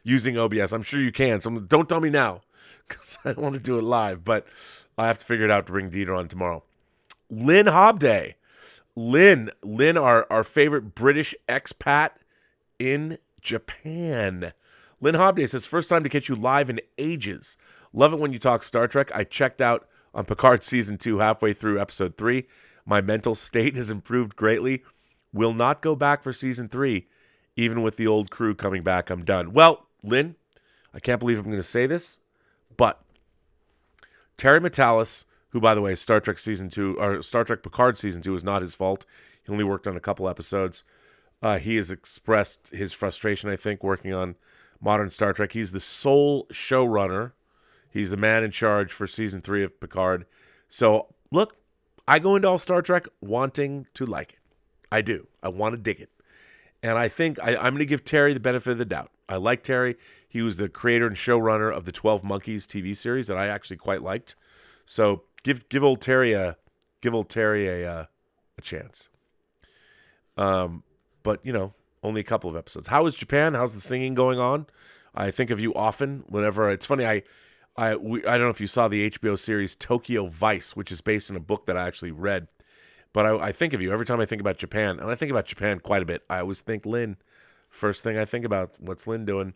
using OBS. I'm sure you can, so don't tell me now because I don't want to do it live, but I have to figure it out to bring Dieter on tomorrow. Lynn Hobday. Lynn, our favorite British expat in Japan. Lynn Hobday says, first time to catch you live in ages. Love it when you talk Star Trek. I checked out on Picard Season 2 halfway through Episode 3. My mental state has improved greatly. Will not go back for Season 3. Even with the old crew coming back, I'm done. Well, Lynn, I can't believe I'm going to say this, but Terry Matalas, who, by the way, Star Trek Season 2, or Star Trek Picard Season 2 is not his fault. He only worked on a couple episodes. He has expressed his frustration, I think, working on modern Star Trek. He's the sole showrunner. He's the man in charge for Season 3 of Picard. So, look, I go into all Star Trek wanting to like it. I do. I want to dig it. And I think I'm going to give Terry the benefit of the doubt. I like Terry. He was the creator and showrunner of the 12 Monkeys TV series that I actually quite liked. So give old Terry a chance. But only a couple of episodes. How is Japan? How's the singing going on? I think of you often. Whenever it's funny, I don't know if you saw the HBO series Tokyo Vice, which is based on a book that I actually read. But I think of you every time I think about Japan, and I think about Japan quite a bit. I always think Lynn. First thing I think about, what's Lynn doing?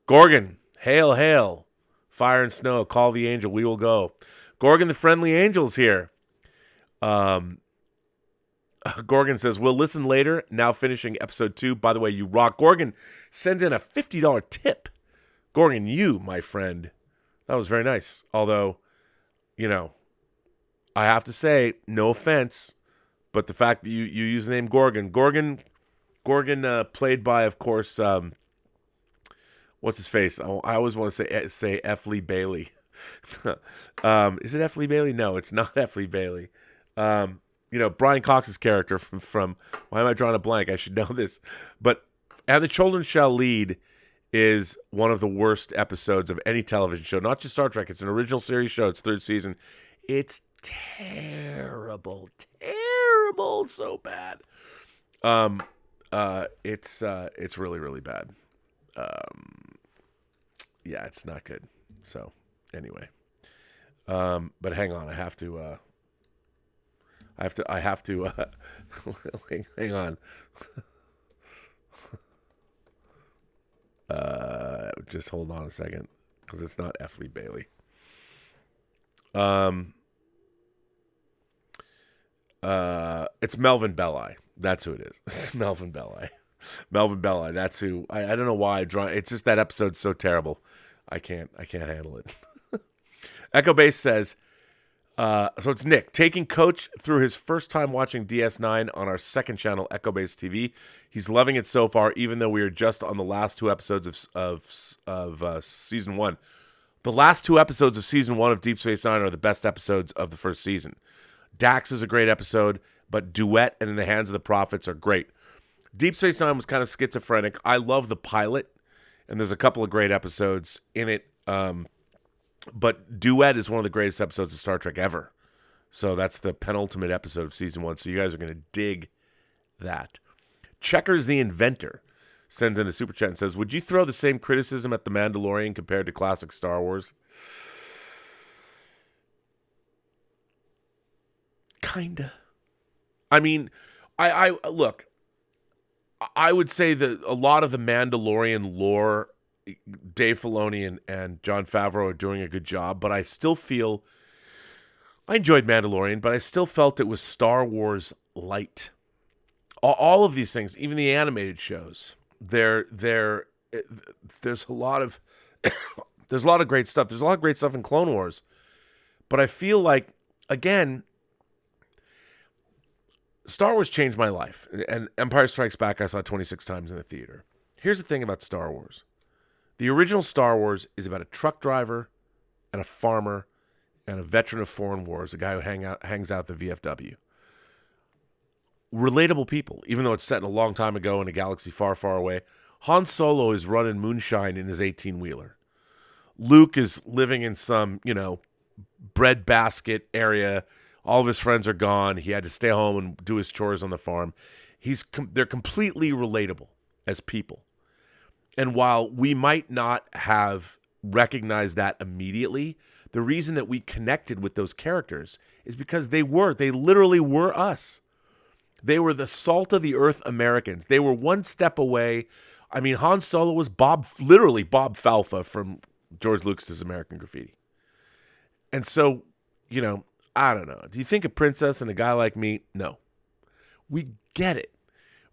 Gorgon, hail, hail. Fire and snow, call the angel, we will go. Gorgon the friendly angel's here. Gorgon says, we'll listen later, now finishing episode 2. By the way, you rock. Gorgon sends in a $50 tip. Gorgon, you, my friend. That was very nice. Although, I have to say, no offense, but the fact that you use the name Gorgon. Gorgon played by, of course, what's his face? I always want to say F. Lee Bailey. Is it F. Lee Bailey? No, it's not F. Lee Bailey. Brian Cox's character from why am I drawing a blank? I should know this. But And the Children Shall Lead is one of the worst episodes of any television show, not just Star Trek. It's an original series show. It's third season. It's terrible, so bad. It's really, really bad. Yeah, it's not good. So anyway, but hang on, I have to hang on. Just hold on a second, because it's not F. Lee Bailey. It's Melvin Belli. That's who it is. It's Melvin Belli. Melvin Belli. That's who. I don't know why I draw. It's just that episode's so terrible. I can't handle it. Echo Base says, so it's Nick taking Coach through his first time watching DS9 on our second channel, Echo Base TV. He's loving it so far, even though we are just on the last two episodes of season 1. The last two episodes of season 1 of Deep Space Nine are the best episodes of the first season. Dax is a great episode, but Duet and In the Hands of the Prophets are great. Deep Space Nine was kind of schizophrenic. I love the pilot, and there's a couple of great episodes in it. But Duet is one of the greatest episodes of Star Trek ever. So that's the penultimate episode of season 1. So you guys are going to dig that. Checkers the Inventor sends in a super chat and says, would you throw the same criticism at The Mandalorian compared to classic Star Wars? Kinda. I mean, I look, I would say that a lot of the Mandalorian lore, Dave Filoni and Jon Favreau are doing a good job, but I still feel, I enjoyed Mandalorian, but I still felt it was Star Wars light. All of these things, even the animated shows, there's a lot of there's a lot of great stuff. There's a lot of great stuff in Clone Wars, but I feel like, again, Star Wars changed my life, and Empire Strikes Back I saw 26 times in the theater. Here's the thing about Star Wars. The original Star Wars is about a truck driver and a farmer and a veteran of foreign wars, a guy who hangs out at the VFW. Relatable people, even though it's set in a long time ago in a galaxy far, far away. Han Solo is running moonshine in his 18-wheeler. Luke is living in some, breadbasket area. All of his friends are gone. He had to stay home and do his chores on the farm. They're completely relatable as people. And while we might not have recognized that immediately, the reason that we connected with those characters is because they literally were us. They were the salt of the earth Americans. They were one step away. I mean, Han Solo was literally Bob Falfa from George Lucas's American Graffiti. And so, I don't know. Do you think a princess and a guy like me? No. We get it.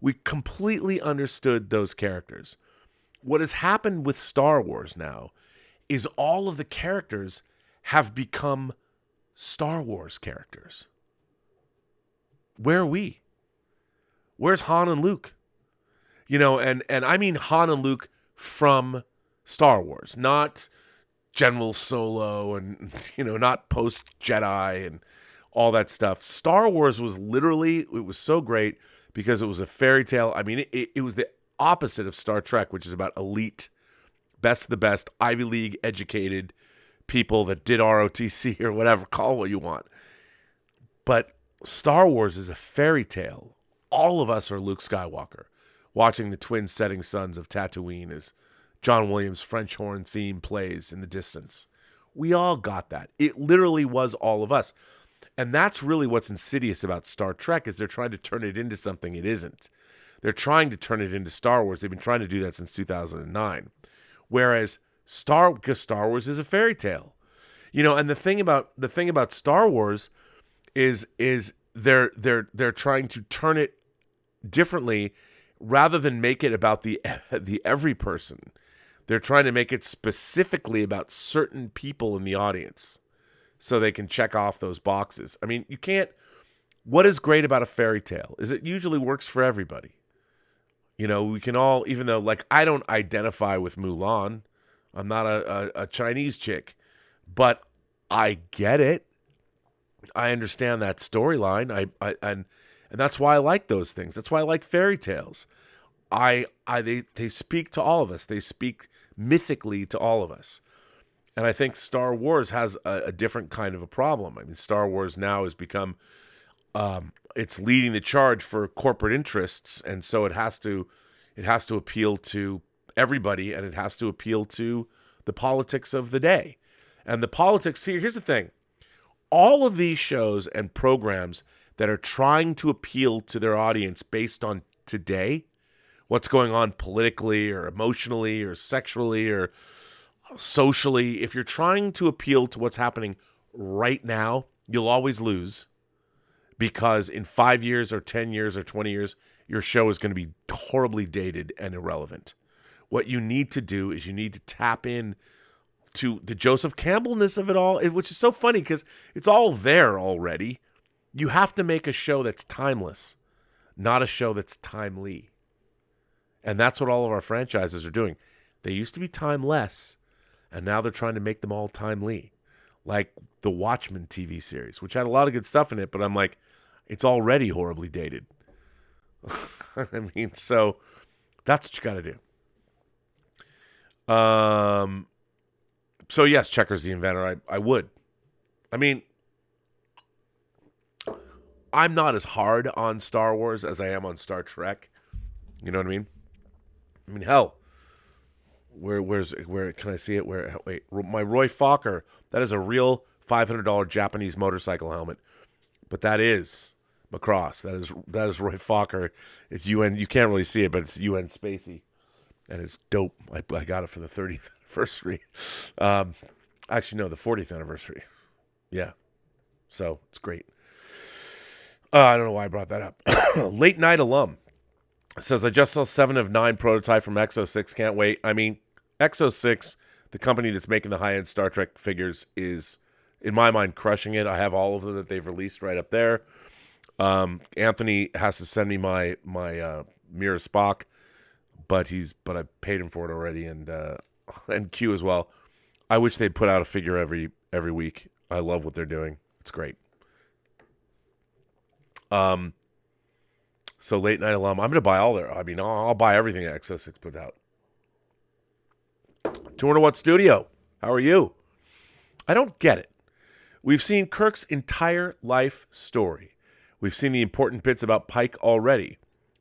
We completely understood those characters. What has happened with Star Wars now is all of the characters have become Star Wars characters. Where are we? Where's Han and Luke? You know, and I mean Han and Luke from Star Wars, not General Solo and, you know, not post-Jedi and all that stuff. Star Wars was literally, it was so great because it was a fairy tale. I mean, it was the opposite of Star Trek, which is about elite, best of the best, Ivy League educated people that did ROTC or whatever, call it what you want. But Star Wars is a fairy tale. All of us are Luke Skywalker, watching the twin setting suns of Tatooine as John Williams' French horn theme plays in the distance. We all got that. It literally was all of us. And that's really what's insidious about Star Trek is they're trying to turn it into something it isn't. They're trying to turn it into Star Wars. They've been trying to do that since 2009. Whereas because Star Wars is a fairy tale. You know, and the thing about Star Wars is they're trying to turn it differently rather than make it about the every person. They're trying to make it specifically about certain people in the audience so they can check off those boxes. I mean, you can't. What is great about a fairy tale is it usually works for everybody. You know, we can all, even though, like, I don't identify with Mulan. I'm not a Chinese chick, but I get it. I understand that storyline. And that's why I like those things. That's why I like fairy tales. They speak to all of us. They speak mythically to all of us. And I think Star Wars has a different kind of a problem. I mean, Star Wars now has become, it's leading the charge for corporate interests. And so it has to appeal to everybody, and it has to appeal to the politics of the day. And the politics, here's the thing. All of these shows and programs that are trying to appeal to their audience based on today, what's going on politically or emotionally or sexually or socially, if you're trying to appeal to what's happening right now, you'll always lose, because in 5 years or 10 years or 20 years, your show is going to be horribly dated and irrelevant. What you need to do is you need to tap in to the Joseph Campbellness of it all, which is so funny because it's all there already. You have to make a show that's timeless, not a show that's timely. And that's what all of our franchises are doing. They used to be timeless, and now they're trying to make them all timely. Like the Watchmen TV series, which had a lot of good stuff in it, but I'm like, it's already horribly dated. I mean, so that's what you got to do. So yes, Chekhov's the inventor. I would. I mean, I'm not as hard on Star Wars as I am on Star Trek. You know what I mean? I mean, hell, where can I see it? Wait, my Roy Fokker, that is a real $500 Japanese motorcycle helmet, but that is Macross. That is Roy Fokker. It's UN. You can't really see it, but it's UN Spacey, and it's dope. I got it for the 30th anniversary. Actually, no, the 40th anniversary. Yeah, so it's great. I don't know why I brought that up. Late Night Alum says, I just saw 7 of 9 prototype from Exo-6. Can't wait. I mean, Exo-6, the company that's making the high-end Star Trek figures, is, in my mind, crushing it. I have all of them that they've released right up there. Anthony has to send me my Mirror Spock, but I paid him for it already, and Q as well. I wish they'd put out a figure every week. I love what they're doing. It's great. So Late Night Alum, I'm going to buy all their, I mean, I'll buy everything that Exo-6 put out. 200 Watt Studio, how are you? I don't get it. We've seen Kirk's entire life story. We've seen the important bits about Pike already.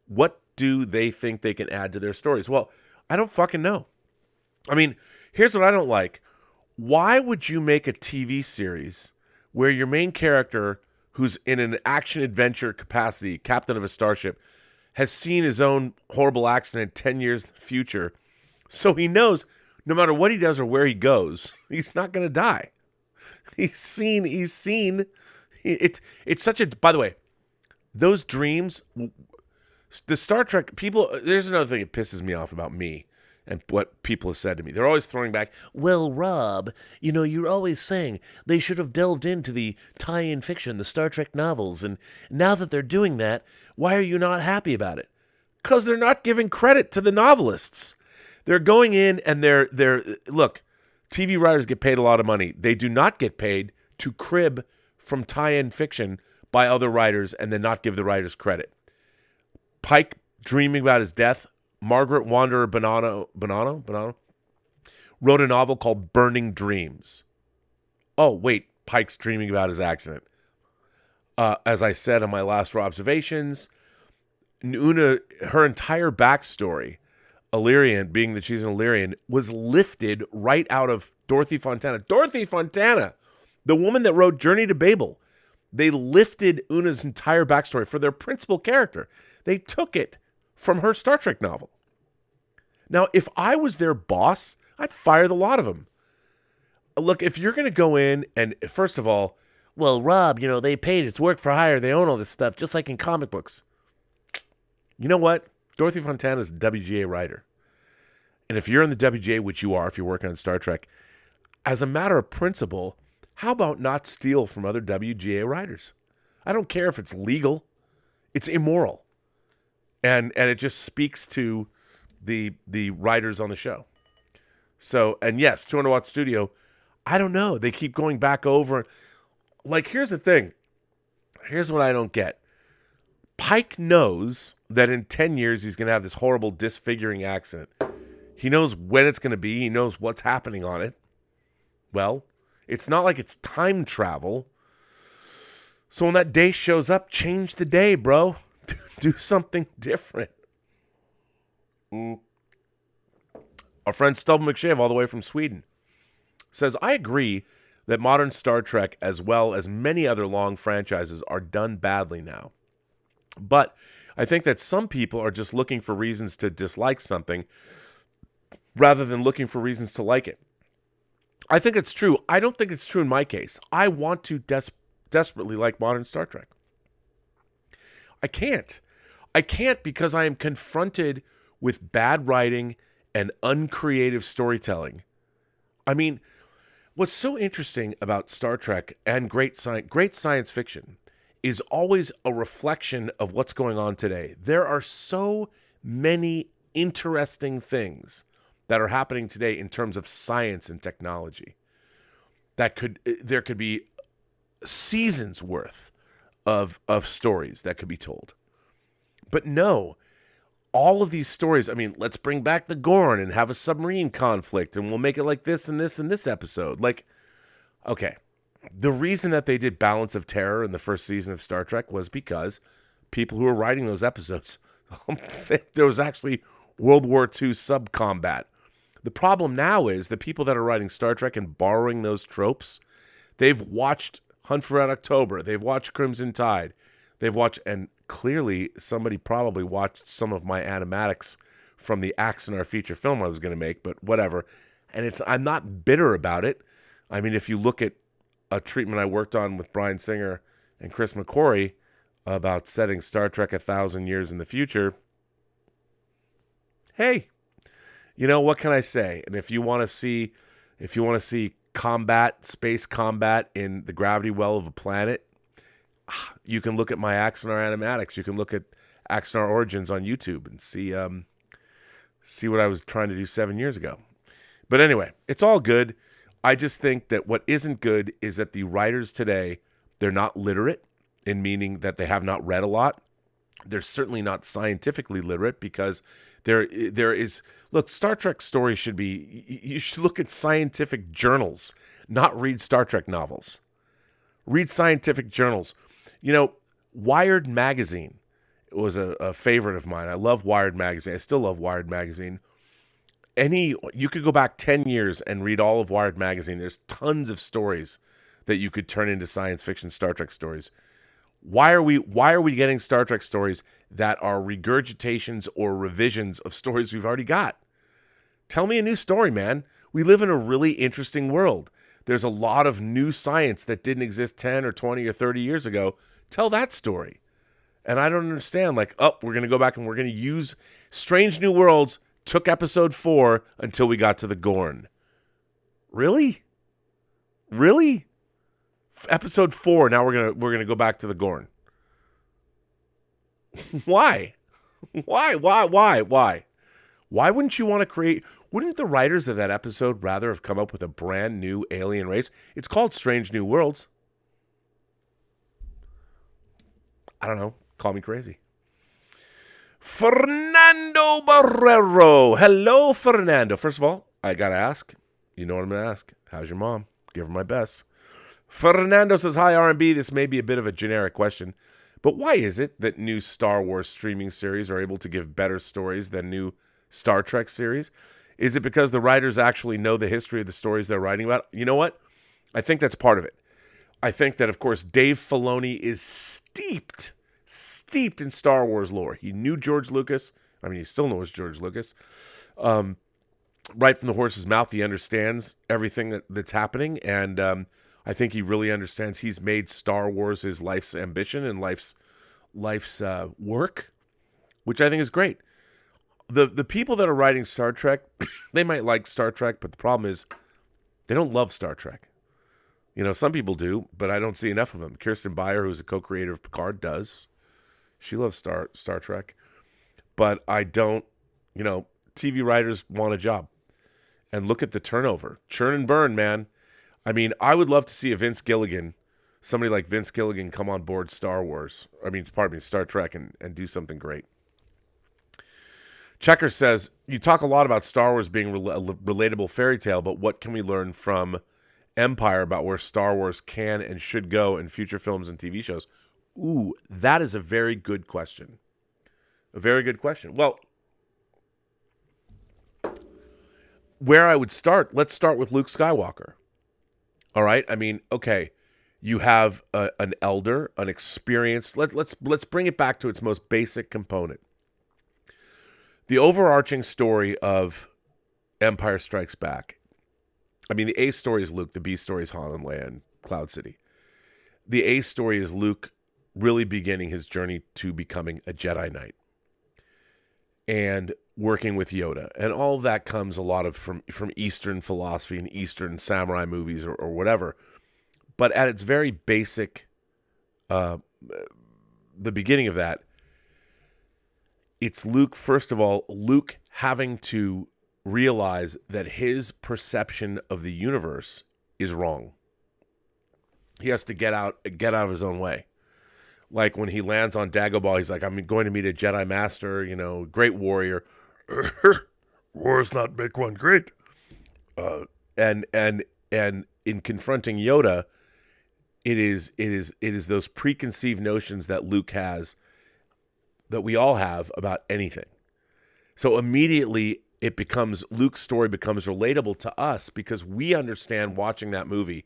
What do they think they can add to their stories? Well, I don't fucking know. I mean, here's what I don't like. Why would you make a TV series where your main character, who's in an action-adventure capacity, captain of a starship, has seen his own horrible accident 10 years in the future, so he knows no matter what he does or where he goes, he's not going to die. He's seen. It's such a, by the way, those dreams, the Star Trek, people, there's another thing that pisses me off about me and what people have said to me. They're always throwing back, well, Rob, you're always saying they should have delved into the tie-in fiction, the Star Trek novels, and now that they're doing that, why are you not happy about it? Because they're not giving credit to the novelists. They're going in and look, TV writers get paid a lot of money. They do not get paid to crib from tie-in fiction by other writers and then not give the writers credit. Pike dreaming about his death. Margaret Wanderer Bonanno wrote a novel called Burning Dreams. Oh, wait, Pike's dreaming about his accident. As I said in my last Robservations, Una, her entire backstory, Illyrian, being that she's an Illyrian, was lifted right out of Dorothy Fontana. Dorothy Fontana, the woman that wrote Journey to Babel. They lifted Una's entire backstory for their principal character. They took it from her Star Trek novel. Now, if I was their boss, I'd fire the lot of them. Look, if you're going to go in and, first of all, well, Rob, they paid. It's work for hire. They own all this stuff, just like in comic books. You know what? Dorothy Fontana is a WGA writer. And if you're in the WGA, which you are if you're working on Star Trek, as a matter of principle, how about not steal from other WGA writers? I don't care if it's legal. It's immoral. And it just speaks to the writers on the show. So, and yes, 200 Watt Studio, I don't know. They keep going back over. Like, here's the thing. Here's what I don't get. Pike knows that in 10 years he's going to have this horrible disfiguring accident. He knows when it's going to be. He knows what's happening on it. Well, it's not like it's time travel. So when that day shows up, change the day, bro. Do something different. Our friend Stubble McShave, all the way from Sweden, says, I agree that modern Star Trek, as well as many other long franchises, are done badly now. But I think that some people are just looking for reasons to dislike something rather than looking for reasons to like it. I think it's true. I don't think it's true in my case. I want to desperately like modern Star Trek. I can't. I can't because I am confronted with bad writing and uncreative storytelling. I mean, what's so interesting about Star Trek and great science fiction is always a reflection of what's going on today. There are so many interesting things that are happening today in terms of science and technology there could be seasons worth of stories that could be told. But no, all of these stories, I mean, let's bring back the Gorn and have a submarine conflict and we'll make it like this and this and this episode. Like, okay, the reason that they did Balance of Terror in the first season of Star Trek was because people who were writing those episodes, there was actually World War II sub-combat. The problem now is the people that are writing Star Trek and borrowing those tropes, they've watched Hunt for Red October, they've watched Crimson Tide, they've watched, and clearly somebody probably watched some of my animatics from the Axonar feature film I was going to make, but whatever. And I'm not bitter about it. I mean, if you look at a treatment I worked on with Bryan Singer and Chris McQuarrie about setting Star Trek 1,000 years in the future, hey, what can I say? And if you want to see combat, space combat in the gravity well of a planet, you can look at my Axonar animatics. You can look at Axonar Origins on YouTube and see what I was trying to do 7 years ago. But anyway, it's all good. I just think that what isn't good is that the writers today, they're not literate in meaning that they have not read a lot. They're certainly not scientifically literate because there is, look, Star Trek stories should be, you should look at scientific journals, not read Star Trek novels. Read scientific journals. Wired Magazine was a favorite of mine. I love Wired Magazine. I still love Wired Magazine. You could go back 10 years and read all of Wired Magazine. There's tons of stories that you could turn into science fiction Star Trek stories. Why are we getting Star Trek stories that are regurgitations or revisions of stories we've already got? Tell me a new story, man. We live in a really interesting world. There's a lot of new science that didn't exist 10 or 20 or 30 years ago. Tell that story. And I don't understand, we're going to go back and we're going to use Strange New Worlds Took episode 4 until we got to the Gorn. Really? Episode 4, now we're gonna go back to the Gorn. Why? Why wouldn't you want to create... Wouldn't the writers of that episode rather have come up with a brand new alien race? It's called Strange New Worlds. I don't know. Call me crazy. Fernando Barrero. Hello, Fernando. First of all, I got to ask. You know what I'm going to ask. How's your mom? Give her my best. Fernando says, hi, R&B. This may be a bit of a generic question, but why is it that new Star Wars streaming series are able to give better stories than new Star Trek series? Is it because the writers actually know the history of the stories they're writing about? You know what? I think that's part of it. I think that, of course, Dave Filoni is steeped in Star Wars lore. He knew George Lucas. I mean, he still knows George Lucas. Right from the horse's mouth, he understands everything that's happening. And I think he really understands he's made Star Wars his life's ambition and life's work, which I think is great. The people that are writing Star Trek, they might like Star Trek, but the problem is they don't love Star Trek. You know, some people do, but I don't see enough of them. Kirsten Beyer, who's a co-creator of Picard, does. She loves Star Trek. But I don't, you know, TV writers want a job. And look at the turnover. Churn and burn, man. I mean, I would love to see somebody like Vince Gilligan come on board Star Trek and do something great. Checker says, you talk a lot about Star Wars being a relatable fairy tale, but what can we learn from Empire about where Star Wars can and should go in future films and TV shows? Ooh, that is a very good question. A very good question. Well, where I would start, let's start with Luke Skywalker. All right? I mean, okay, you have an elder, an experienced... Let's bring it back to its most basic component. The overarching story of Empire Strikes Back. I mean, the A story is Luke. The B story is Han and Leia and Cloud City. The A story is Luke really beginning his journey to becoming a Jedi Knight and working with Yoda. And all of that comes a lot of from Eastern philosophy and Eastern samurai movies or whatever. But at its very basic, the beginning of that, it's Luke, first of all, Luke having to realize that his perception of the universe is wrong. He has to get out of his own way. Like when he lands on Dagobah, he's like, I'm going to meet a Jedi Master, you know, great warrior. Wars not make one great. And in confronting Yoda, it is those preconceived notions that Luke has, that we all have about anything. So immediately Luke's story becomes relatable to us because we understand watching that movie,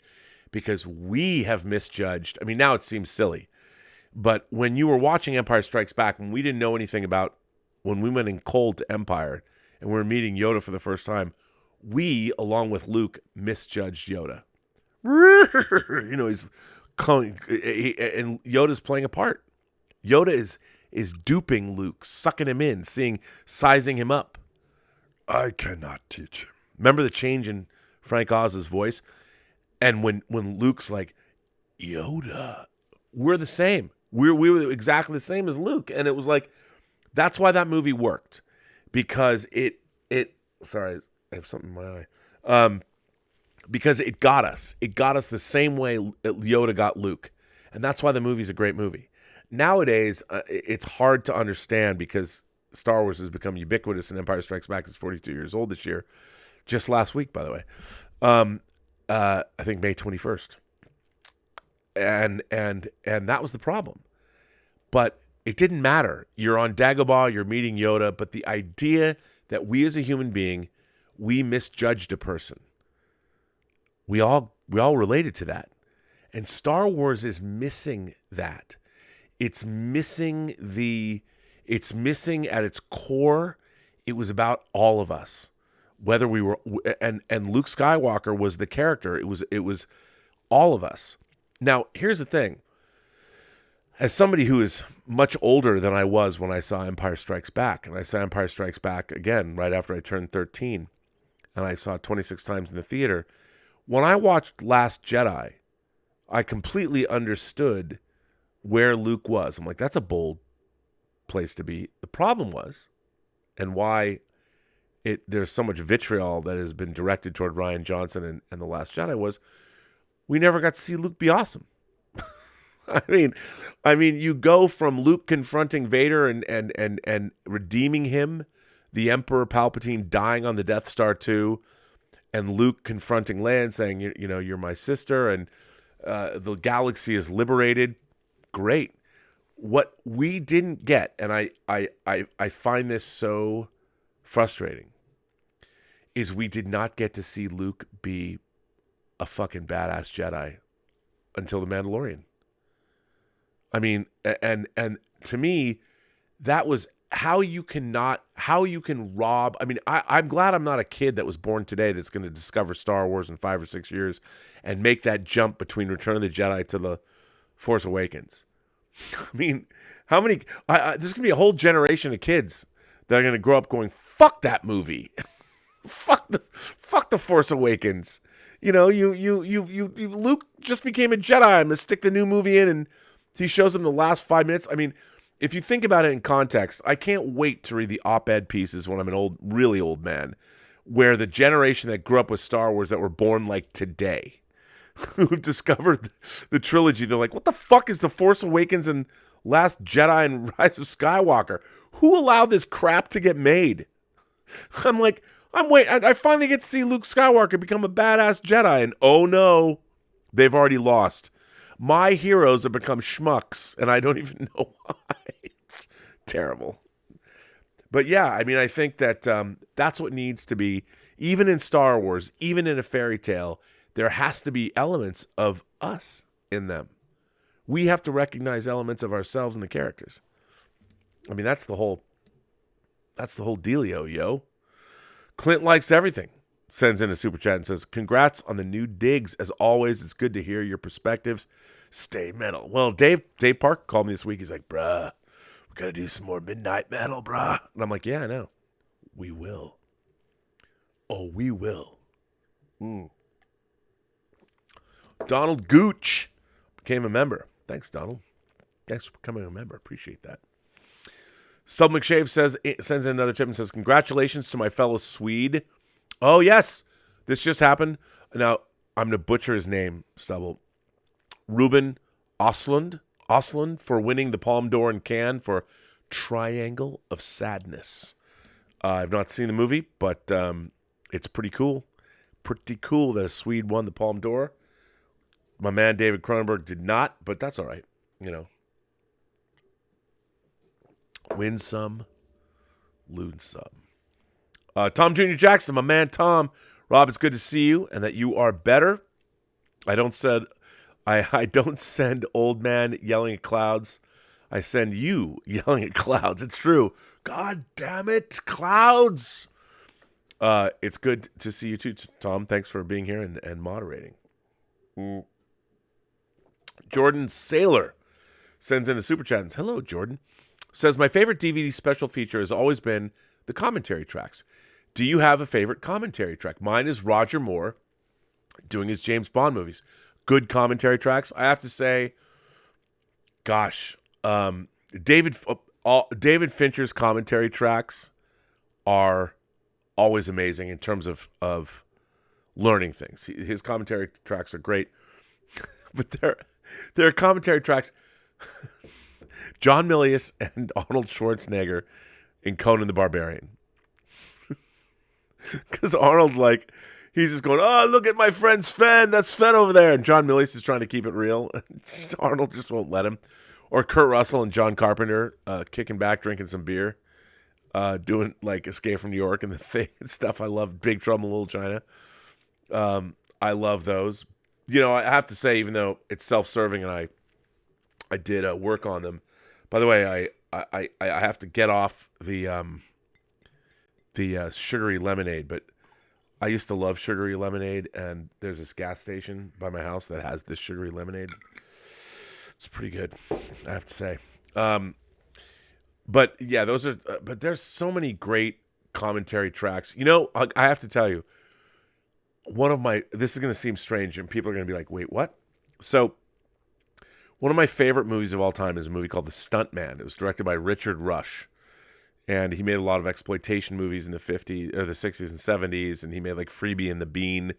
because we have misjudged. I mean, now it seems silly, but when you were watching Empire Strikes Back, when we didn't know anything about, when we went in cold to Empire and we were meeting Yoda for the first time, we, along with Luke, misjudged Yoda. You know, he's calling, and Yoda's playing a part. Yoda is duping Luke, sucking him in, sizing him up. I cannot teach him. Remember the change in Frank Oz's voice? And when Luke's like, Yoda, we're the same. We were exactly the same as Luke. And it was like, that's why that movie worked. Because sorry, I have something in my eye. Because it got us. It got us the same way Yoda got Luke. And that's why the movie's a great movie. Nowadays, it's hard to understand because Star Wars has become ubiquitous and Empire Strikes Back is 42 years old this year. Just last week, by the way. I think May 21st. And that was the problem. But it didn't matter. You're on Dagobah, you're meeting Yoda, but the idea that we as a human being, we misjudged a person. We all related to that. And Star Wars is missing that. It's missing at its core. It was about all of us, whether we were, and Luke Skywalker was the character. It was all of us. Now, here's the thing. as somebody who is much older than I was when I saw Empire Strikes Back, and I saw Empire Strikes Back again right after I turned 13, and I saw it 26 times in the theater, when I watched Last Jedi, I completely understood where Luke was. I'm like, that's a bold place to be. The problem was, and why there's so much vitriol that has been directed toward Rian Johnson and The Last Jedi, was we never got to see Luke be awesome. I mean, you go from Luke confronting Vader and redeeming him, the Emperor Palpatine dying on the Death Star 2, and Luke confronting Leia and saying, you know, you're my sister, and the galaxy is liberated. Great. What we didn't get, and I find this so frustrating, is we did not get to see Luke be a fucking badass Jedi until The Mandalorian. I mean, and to me, that was how you can rob. I mean, I'm glad I'm not a kid that was born today that's going to discover Star Wars in 5 or 6 years and make that jump between Return of the Jedi to The Force Awakens. I mean, how many? There's going to be a whole generation of kids that are going to grow up going, "Fuck that movie, fuck the Force Awakens." You know, Luke just became a Jedi. I'm gonna stick the new movie in, and he shows him the last 5 minutes. I mean, if you think about it in context, I can't wait to read the op-ed pieces when I'm an really old man, where the generation that grew up with Star Wars that were born like today, who've discovered the trilogy, they're like, what the fuck is The Force Awakens and Last Jedi and Rise of Skywalker? Who allowed this crap to get made? I'm like, I finally get to see Luke Skywalker become a badass Jedi, and oh no, they've already lost. My heroes have become schmucks, and I don't even know why. It's terrible. But yeah, I mean, I think that that's what needs to be, even in Star Wars, even in a fairy tale, there has to be elements of us in them. We have to recognize elements of ourselves in the characters. I mean, that's the whole dealio, yo. Clint likes everything. Sends in a super chat and says, congrats on the new digs. As always, it's good to hear your perspectives. Stay metal. Well, Dave Park called me this week. He's like, bruh, we got to do some more midnight metal, bruh. And I'm like, yeah, I know. We will. Oh, we will. Donald Gooch became a member. Thanks, Donald. Thanks for becoming a member. Appreciate that. Stub McShave sends in another tip and says, congratulations to my fellow Swede. Oh, yes. This just happened. Now, I'm going to butcher his name, Stubble. Ruben Oslund for winning the Palme d'Or in Cannes for Triangle of Sadness. I've not seen the movie, but it's pretty cool. Pretty cool that a Swede won the Palme d'Or. My man David Cronenberg did not, but that's all right. You know. Win some, lose some. Tom Jr. Jackson, my man Tom. Rob, it's good to see you and that you are better. I don't send old man yelling at clouds. I send you yelling at clouds. It's true. God damn it, clouds. It's good to see you too, Tom. Thanks for being here and moderating. Jordan Saylor sends in a super chat. Hello, Jordan. Says, my favorite DVD special feature has always been the commentary tracks. Do you have a favorite commentary track? Mine is Roger Moore doing his James Bond movies. Good commentary tracks. I have to say, gosh, David Fincher's commentary tracks are always amazing in terms of learning things. His commentary tracks are great, but there are commentary tracks. John Milius and Arnold Schwarzenegger in Conan the Barbarian. Because Arnold, like, he's just going, oh, look at my friend Sven. That's Sven over there. And John Milius is trying to keep it real. Arnold just won't let him. Or Kurt Russell and John Carpenter kicking back, drinking some beer, doing, like, Escape from New York and the thing and stuff. I love Big Trouble in Little China. I love those. You know, I have to say, even though it's self-serving and I did work on them. By the way, I have to get off the sugary lemonade, but I used to love sugary lemonade, and there's this gas station by my house that has this sugary lemonade. It's pretty good, I have to say. But yeah, those are. But there's so many great commentary tracks. You know, I have to tell you, this is going to seem strange, and people are going to be like, "Wait, what?" So, one of my favorite movies of all time is a movie called The Stuntman. It was directed by Richard Rush, and he made a lot of exploitation movies in the 50s or the 60s and 70s, and he made like Freebie and the Bean,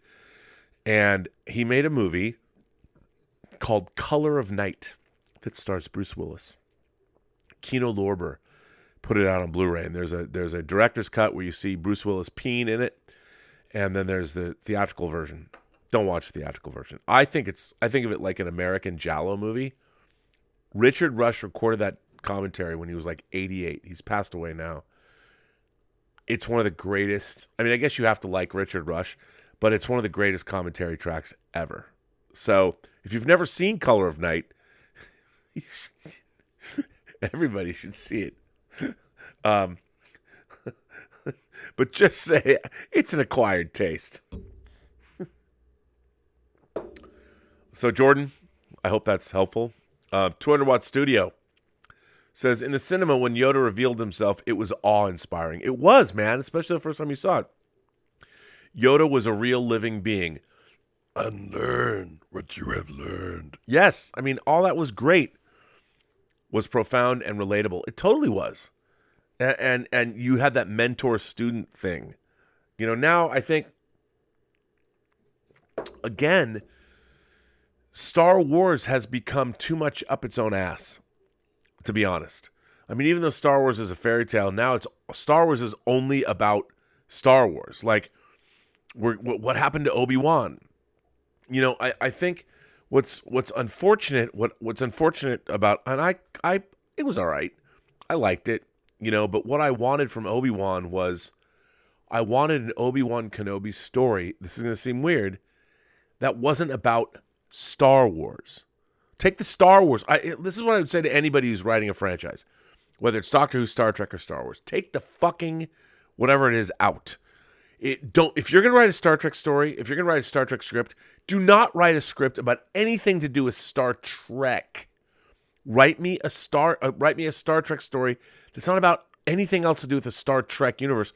and he made a movie called Color of Night that stars Bruce Willis. Kino Lorber put it out on Blu-ray, and there's a director's cut where you see Bruce Willis peeing in it, and then there's the theatrical version. Don't watch the theatrical version. I think of it like an American Giallo movie. Richard Rush recorded that commentary when he was like 88. He's passed away now. It's one of the greatest. I mean, I guess you have to like Richard Rush, but it's one of the greatest commentary tracks ever. So if you've never seen Color of Night, everybody should see it. But just say it's an acquired taste. So Jordan, I hope that's helpful. 200 Watt Studio says, in the cinema when Yoda revealed himself, it was awe-inspiring. It was, man, especially the first time you saw it. Yoda was a real living being. Unlearn what you have learned. Yes, I mean, all that was great. Was profound and relatable. It totally was. And you had that mentor-student thing. You know, now I think, again, Star Wars has become too much up its own ass, to be honest. I mean, even though Star Wars is a fairy tale, now Star Wars is only about Star Wars. Like, what happened to Obi-Wan? You know, I think what's unfortunate about, and it was all right. I liked it, you know, but what I wanted from Obi-Wan was I wanted an Obi-Wan Kenobi story. This is going to seem weird. That wasn't about Star Wars. Take the Star Wars. This is what I would say to anybody who's writing a franchise, whether it's Doctor Who, Star Trek, or Star Wars. Take the fucking whatever it is out. If you're going to write a Star Trek story, if you're going to write a Star Trek script, do not write a script about anything to do with Star Trek. Write me a Star Trek story that's not about anything else to do with the Star Trek universe.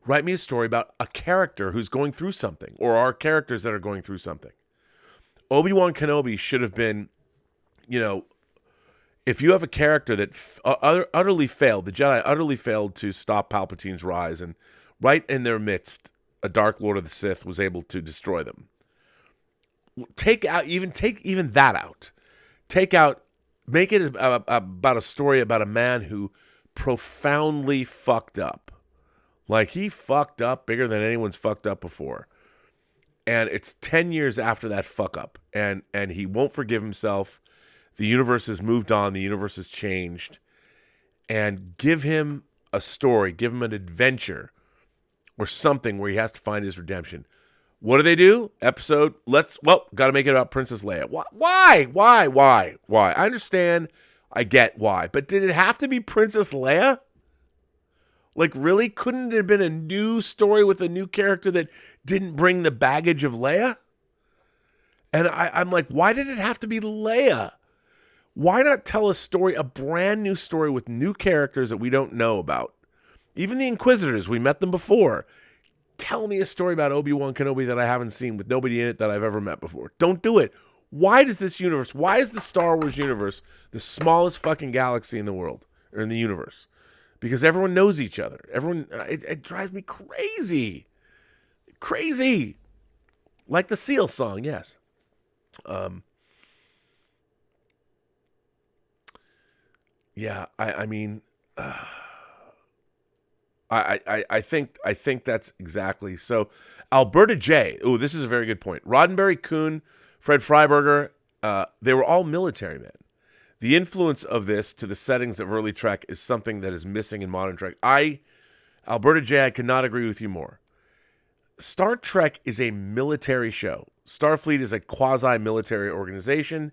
Write me a story about a character who's going through something, or our characters that are going through something. Obi-Wan Kenobi should have been, you know, if you have a character that utterly failed, the Jedi utterly failed to stop Palpatine's rise, and right in their midst, a Dark Lord of the Sith was able to destroy them. Take even that out. Make it about a story about a man who profoundly fucked up. Like, he fucked up bigger than anyone's fucked up before. And it's 10 years after that fuck up. And he won't forgive himself. The universe has moved on. The universe has changed. And give him a story. Give him an adventure. Or something where he has to find his redemption. What do? Got to make it about Princess Leia. Why? I understand. I get why. But did it have to be Princess Leia? Like, really? Couldn't it have been a new story with a new character that didn't bring the baggage of Leia? And I'm like, why did it have to be Leia? Why not tell a brand new story with new characters that we don't know about? Even the Inquisitors, we met them before. Tell me a story about Obi-Wan Kenobi that I haven't seen with nobody in it that I've ever met before. Don't do it. Why is the Star Wars universe the smallest fucking galaxy in the world, or in the universe? Because everyone knows each other. It drives me crazy. Crazy. Like the Seal song, yes. Yeah, I think that's exactly so. Alberta J. Oh, this is a very good point. Roddenberry, Kuhn, Fred Freiberger, they were all military men. The influence of this to the settings of early Trek is something that is missing in modern Trek. Alberta J, I could not agree with you more. Star Trek is a military show. Starfleet is a quasi-military organization.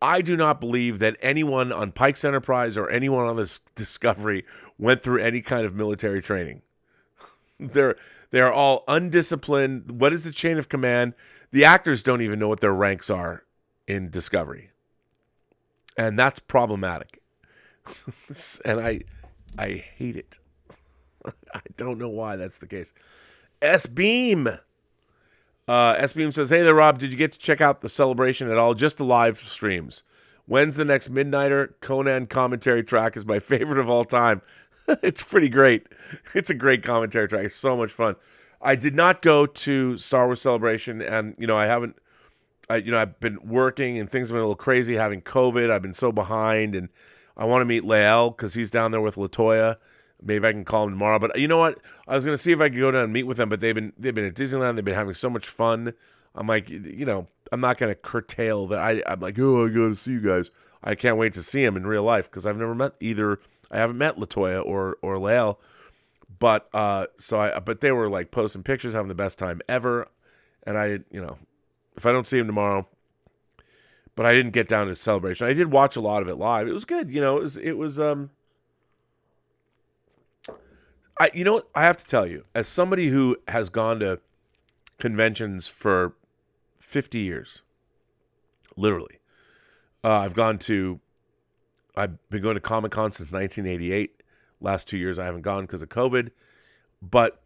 I do not believe that anyone on Pike's Enterprise or anyone on this Discovery went through any kind of military training. They're all undisciplined. What is the chain of command? The actors don't even know what their ranks are in Discovery. And that's problematic. And I hate it. I don't know why that's the case. S-Beam. S-Beam says, hey there, Rob. Did you get to check out the celebration at all? Just the live streams. When's the next Midnighter? Conan commentary track is my favorite of all time. It's pretty great. It's a great commentary track. It's so much fun. I did not go to Star Wars Celebration, and, I've been working, and things have been a little crazy, having COVID. I've been so behind, and I want to meet Lael because he's down there with LaToya. Maybe I can call him tomorrow. But you know what? I was going to see if I could go down and meet with them, but they've been at Disneyland. They've been having so much fun. I'm like, I'm not going to curtail that. I'm like, oh, I got to see you guys. I can't wait to see him in real life because I've never met either. I haven't met LaToya or Lael. But but they were like posting pictures, having the best time ever. And if I don't see him tomorrow, but I didn't get down to the celebration. I did watch a lot of it live. It was good. It was I have to tell you, as somebody who has gone to conventions for 50 years, literally, I've been going to Comic-Con since 1988. Last 2 years I haven't gone because of COVID. But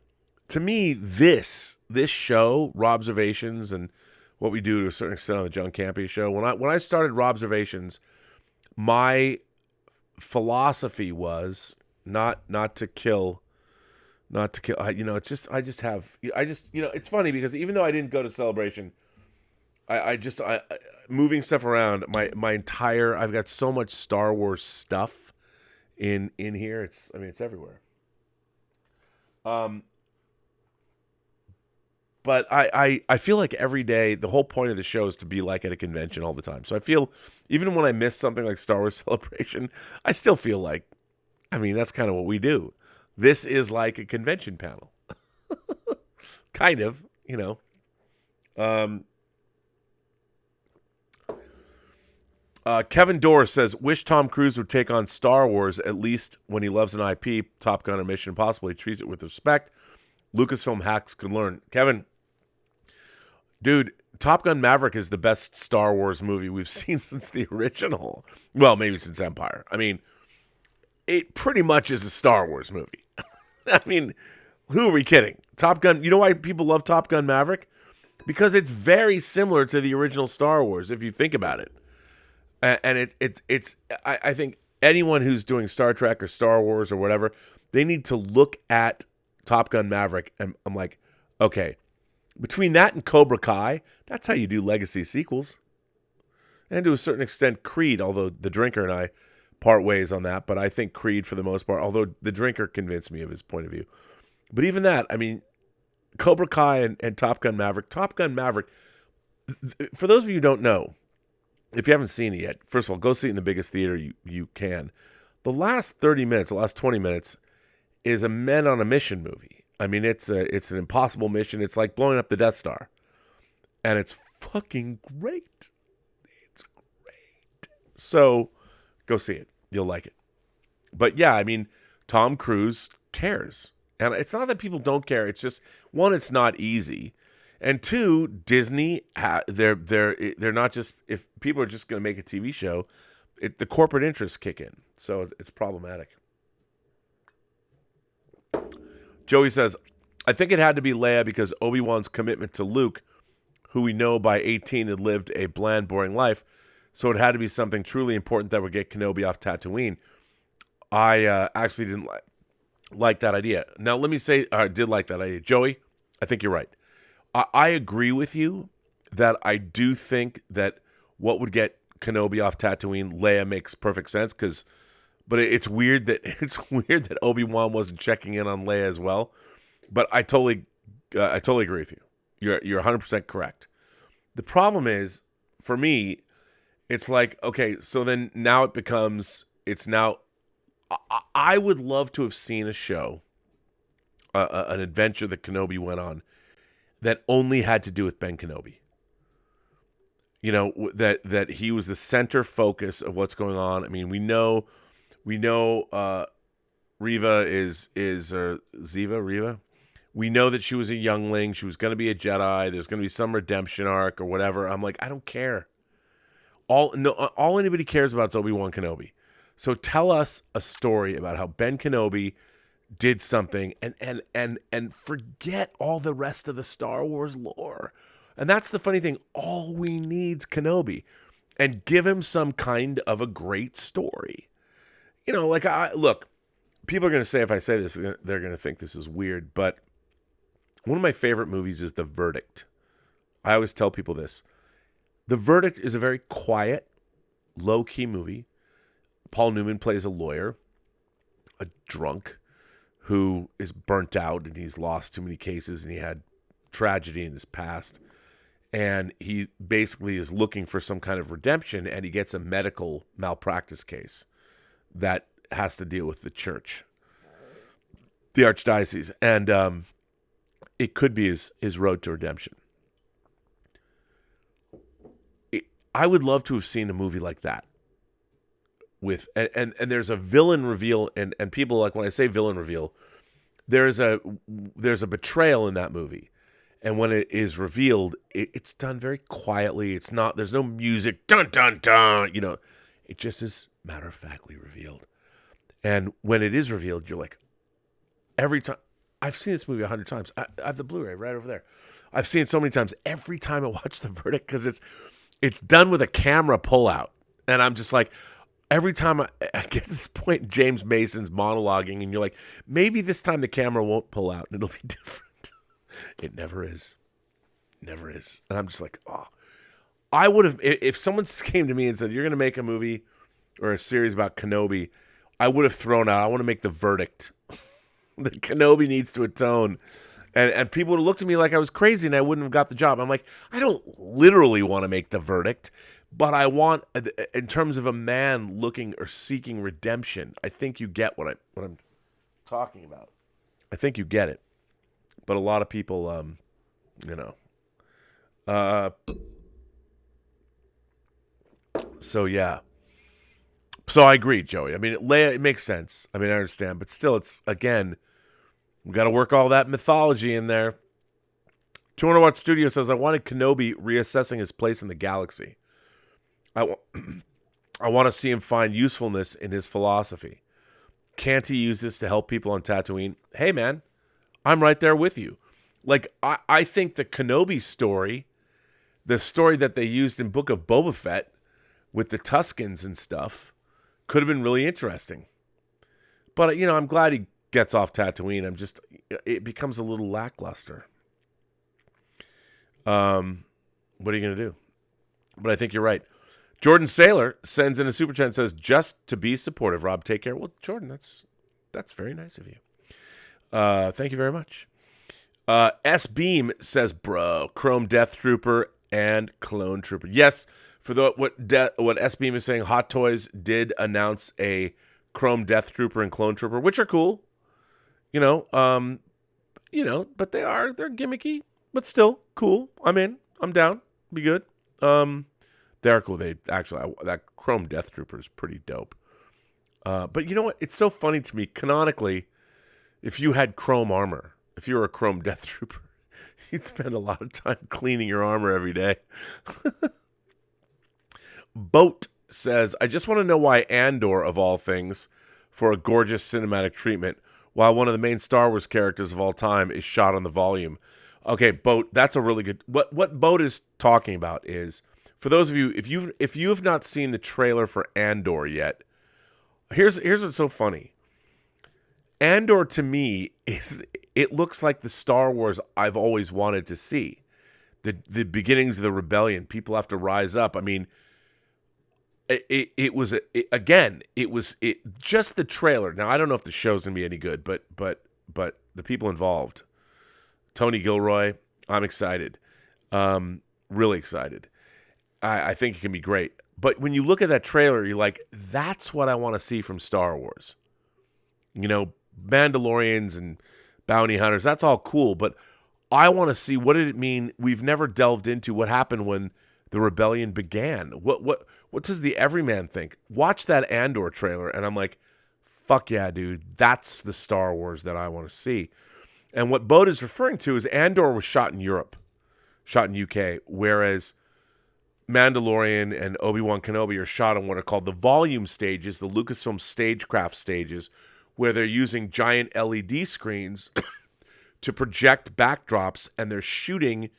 to me, this show, Robservations, and what we do to a certain extent on the John Campea show, when I started Robservations, my philosophy was not to kill. It's funny because even though I didn't go to Celebration, I moving stuff around, my entire, I've got so much Star Wars stuff in here. It's everywhere. But I feel like every day, the whole point of the show is to be like at a convention all the time. So I feel, even when I miss something like Star Wars Celebration, I still feel like, that's kind of what we do. This is like a convention panel. Kind of, Kevin Dorr says, wish Tom Cruise would take on Star Wars, at least when he loves an IP, Top Gun or Mission Impossible. He treats it with respect. Lucasfilm hacks could learn. Kevin, dude, Top Gun Maverick is the best Star Wars movie we've seen since the original. Well, maybe since Empire. It pretty much is a Star Wars movie. Who are we kidding? Top Gun, you know why people love Top Gun Maverick? Because it's very similar to the original Star Wars, if you think about it. And I think anyone who's doing Star Trek or Star Wars or whatever, they need to look at Top Gun Maverick, and I'm like, okay, between that and Cobra Kai, that's how you do legacy sequels. And to a certain extent, Creed, although the Drinker and I part ways on that, but I think Creed for the most part, although the Drinker convinced me of his point of view. But even that, Cobra Kai and Top Gun Maverick, for those of you who don't know, if you haven't seen it yet, first of all, go see it in the biggest theater you can. The last 30 minutes, the last 20 minutes is a men on a mission movie. It's an impossible mission. It's like blowing up the Death Star. And it's fucking great. It's great. So go see it. You'll like it. But yeah, Tom Cruise cares. And it's not that people don't care. It's just, one, it's not easy. And two, Disney, they're not just, if people are just going to make a TV show, the corporate interests kick in. So it's problematic. Joey says, I think it had to be Leia because Obi-Wan's commitment to Luke, who we know by 18 had lived a bland, boring life. So it had to be something truly important that would get Kenobi off Tatooine. I actually didn't like that idea. Now, let me say I did like that idea. Joey, I think you're right. I agree with you that I do think that what would get Kenobi off Tatooine, Leia, makes perfect sense. But it's weird that Obi-Wan wasn't checking in on Leia as well. But I totally agree with you. You're 100% correct. The problem is, for me, it's like, okay, so then now it becomes, I would love to have seen a show, an adventure that Kenobi went on that only had to do with Ben Kenobi. That he was the center focus of what's going on. We know Reva is Reva. We know that she was a youngling. She was going to be a Jedi. There's going to be some redemption arc or whatever. I'm like, I don't care. All anybody cares about is Obi-Wan Kenobi. So tell us a story about how Ben Kenobi did something and forget all the rest of the Star Wars lore. And that's the funny thing. All we need's Kenobi, and give him some kind of a great story. You know, like look, people are going to say, if I say this, they're going to think this is weird, but one of my favorite movies is The Verdict. I always tell people this. The Verdict is a very quiet, low-key movie. Paul Newman plays a lawyer, a drunk, who is burnt out and he's lost too many cases and he had tragedy in his past. And he basically is looking for some kind of redemption, and he gets a medical malpractice case that has to deal with the church, the archdiocese. And it could be his road to redemption. I would love to have seen a movie like that. And there's a villain reveal, and people, like, when I say villain reveal, there's a betrayal in that movie. And when it is revealed, it's done very quietly. There's no music, dun dun dun, you know. It just is matter-of-factly revealed. And when it is revealed, you're like, every time. I've seen this movie 100 times. I have the Blu-ray right over there. I've seen it so many times. Every time I watch The Verdict, because it's done with a camera pullout. And I'm just like, every time I get to this point, James Mason's monologuing, and you're like, maybe this time the camera won't pull out and it'll be different. It never is. Never is. And I'm just like, oh. I would have, if someone came to me and said, you're going to make a movie or a series about Kenobi, I would have thrown out, I want to make The Verdict. That Kenobi needs to atone. And people would have looked at me like I was crazy and I wouldn't have got the job. I'm like, I don't literally want to make The Verdict, but I want, in terms of a man looking or seeking redemption, I think you get what I'm talking about. I think you get it. But a lot of people, so yeah. So I agree, Joey. I mean, Leia, it makes sense. I mean, I understand, but still, it's, again, we got to work all that mythology in there. 200 Watt Studio says, I wanted Kenobi reassessing his place in the galaxy. I want to see him find usefulness in his philosophy. Can't he use this to help people on Tatooine? Hey, man, I'm right there with you. Like, I think the Kenobi story, the story that they used in Book of Boba Fett with the Tuskens and stuff, could have been really interesting. But, you know, I'm glad he gets off Tatooine. It becomes a little lackluster. What are you going to do? But I think you're right. Jordan Saylor sends in a super chat and says, just to be supportive, Rob, take care. Well, Jordan, that's very nice of you. Thank you very much. S Beam says, bro, Chrome Death Trooper and Clone Trooper. Yes, for what S Beam is saying, Hot Toys did announce a Chrome Death Trooper and Clone Trooper, which are cool. But they're gimmicky, but still cool. I'm in. I'm down. Be good. They're cool. That Chrome Death Trooper is pretty dope. But you know what? It's so funny to me. Canonically, if you had chrome armor, if you were a Chrome Death Trooper, you'd spend a lot of time cleaning your armor every day. Boat says, I just want to know why Andor, of all things, for a gorgeous cinematic treatment, while one of the main Star Wars characters of all time is shot on the volume. Okay, Boat, that's a really good... What Boat is talking about is, for those of you, if you have not seen the trailer for Andor yet, here's what's so funny. Andor, to me, it looks like the Star Wars I've always wanted to see. The beginnings of the rebellion. People have to rise up. I mean, it was just the trailer. Now, I don't know if the show's going to be any good, but the people involved, Tony Gilroy, I'm excited. Really excited. I think it can be great. But when you look at that trailer, you're like, that's what I want to see from Star Wars. You know, Mandalorians and bounty hunters, that's all cool, but I want to see, what did it mean? We've never delved into what happened when the rebellion began. What does the everyman think? Watch that Andor trailer, and I'm like, fuck yeah, dude, that's the Star Wars that I want to see. And what Boat is referring to is Andor was shot in Europe, shot in UK, whereas Mandalorian and Obi-Wan Kenobi are shot on what are called the volume stages, the Lucasfilm stagecraft stages, where they're using giant LED screens to project backdrops, and they're shooting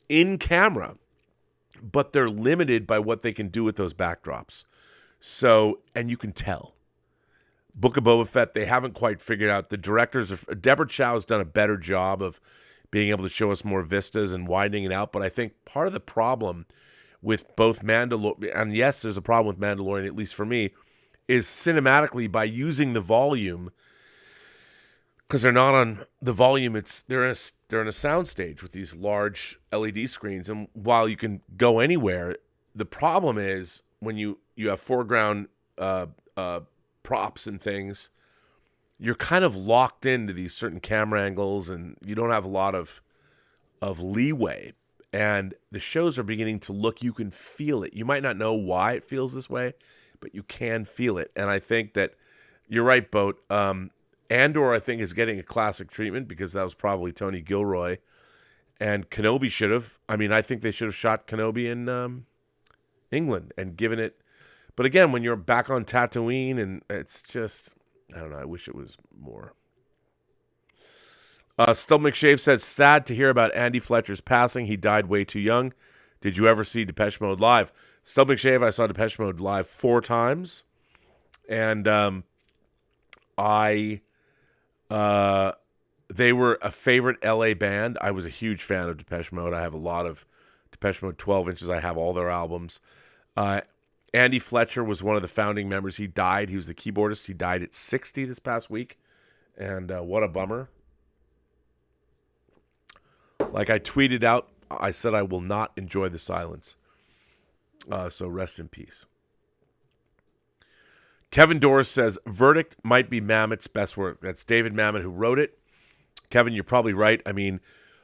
in camera, but they're limited by what they can do with those backdrops. So, and you can tell. Book of Boba Fett, they haven't quite figured out. The directors, Deborah Chow has done a better job of being able to show us more vistas and widening it out. But I think part of the problem with both Mandalorian, and yes, there's a problem with Mandalorian, at least for me, is cinematically by using the volume, because they're not on the volume. They're in a sound stage with these large LED screens, and while you can go anywhere, the problem is when you have foreground props and things, you're kind of locked into these certain camera angles, and you don't have a lot of leeway. And the shows are beginning to look, you can feel it. You might not know why it feels this way, but you can feel it. And I think that you're right, Boat. Andor, I think, is getting a classic treatment because that was probably Tony Gilroy. And Kenobi should have. I mean, I think they should have shot Kenobi in England and given it. But again, when you're back on Tatooine, and it's just, I don't know, I wish it was more. Still McShave says, sad to hear about Andy Fletcher's passing. He died way too young. Did you ever see Depeche Mode live? Still McShave, I saw Depeche Mode live 4 times. And they were a favorite LA band. I was a huge fan of Depeche Mode. I have a lot of Depeche Mode 12 inches. I have all their albums. Andy Fletcher was one of the founding members. He died. He was the keyboardist. He died at 60 this past week. And what a bummer. Like I tweeted out, I said I will not enjoy the silence. So rest in peace. Kevin Doris says, Verdict might be Mamet's best work. That's David Mamet who wrote it. Kevin, you're probably right. I mean,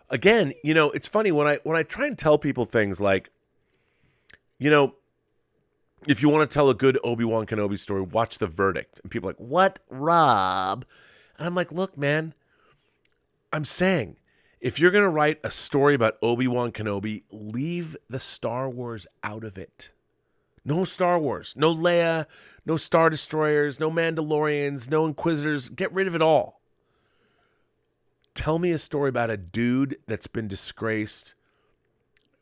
again, you know, it's funny when I try and tell people things like, you know, if you want to tell a good Obi-Wan Kenobi story, watch The Verdict. And people are like, what, Rob? And I'm like, look, man, I'm saying, if you're going to write a story about Obi-Wan Kenobi, leave the Star Wars out of it. No Star Wars, no Leia, no Star Destroyers, no Mandalorians, no Inquisitors. Get rid of it all. Tell me a story about a dude that's been disgraced,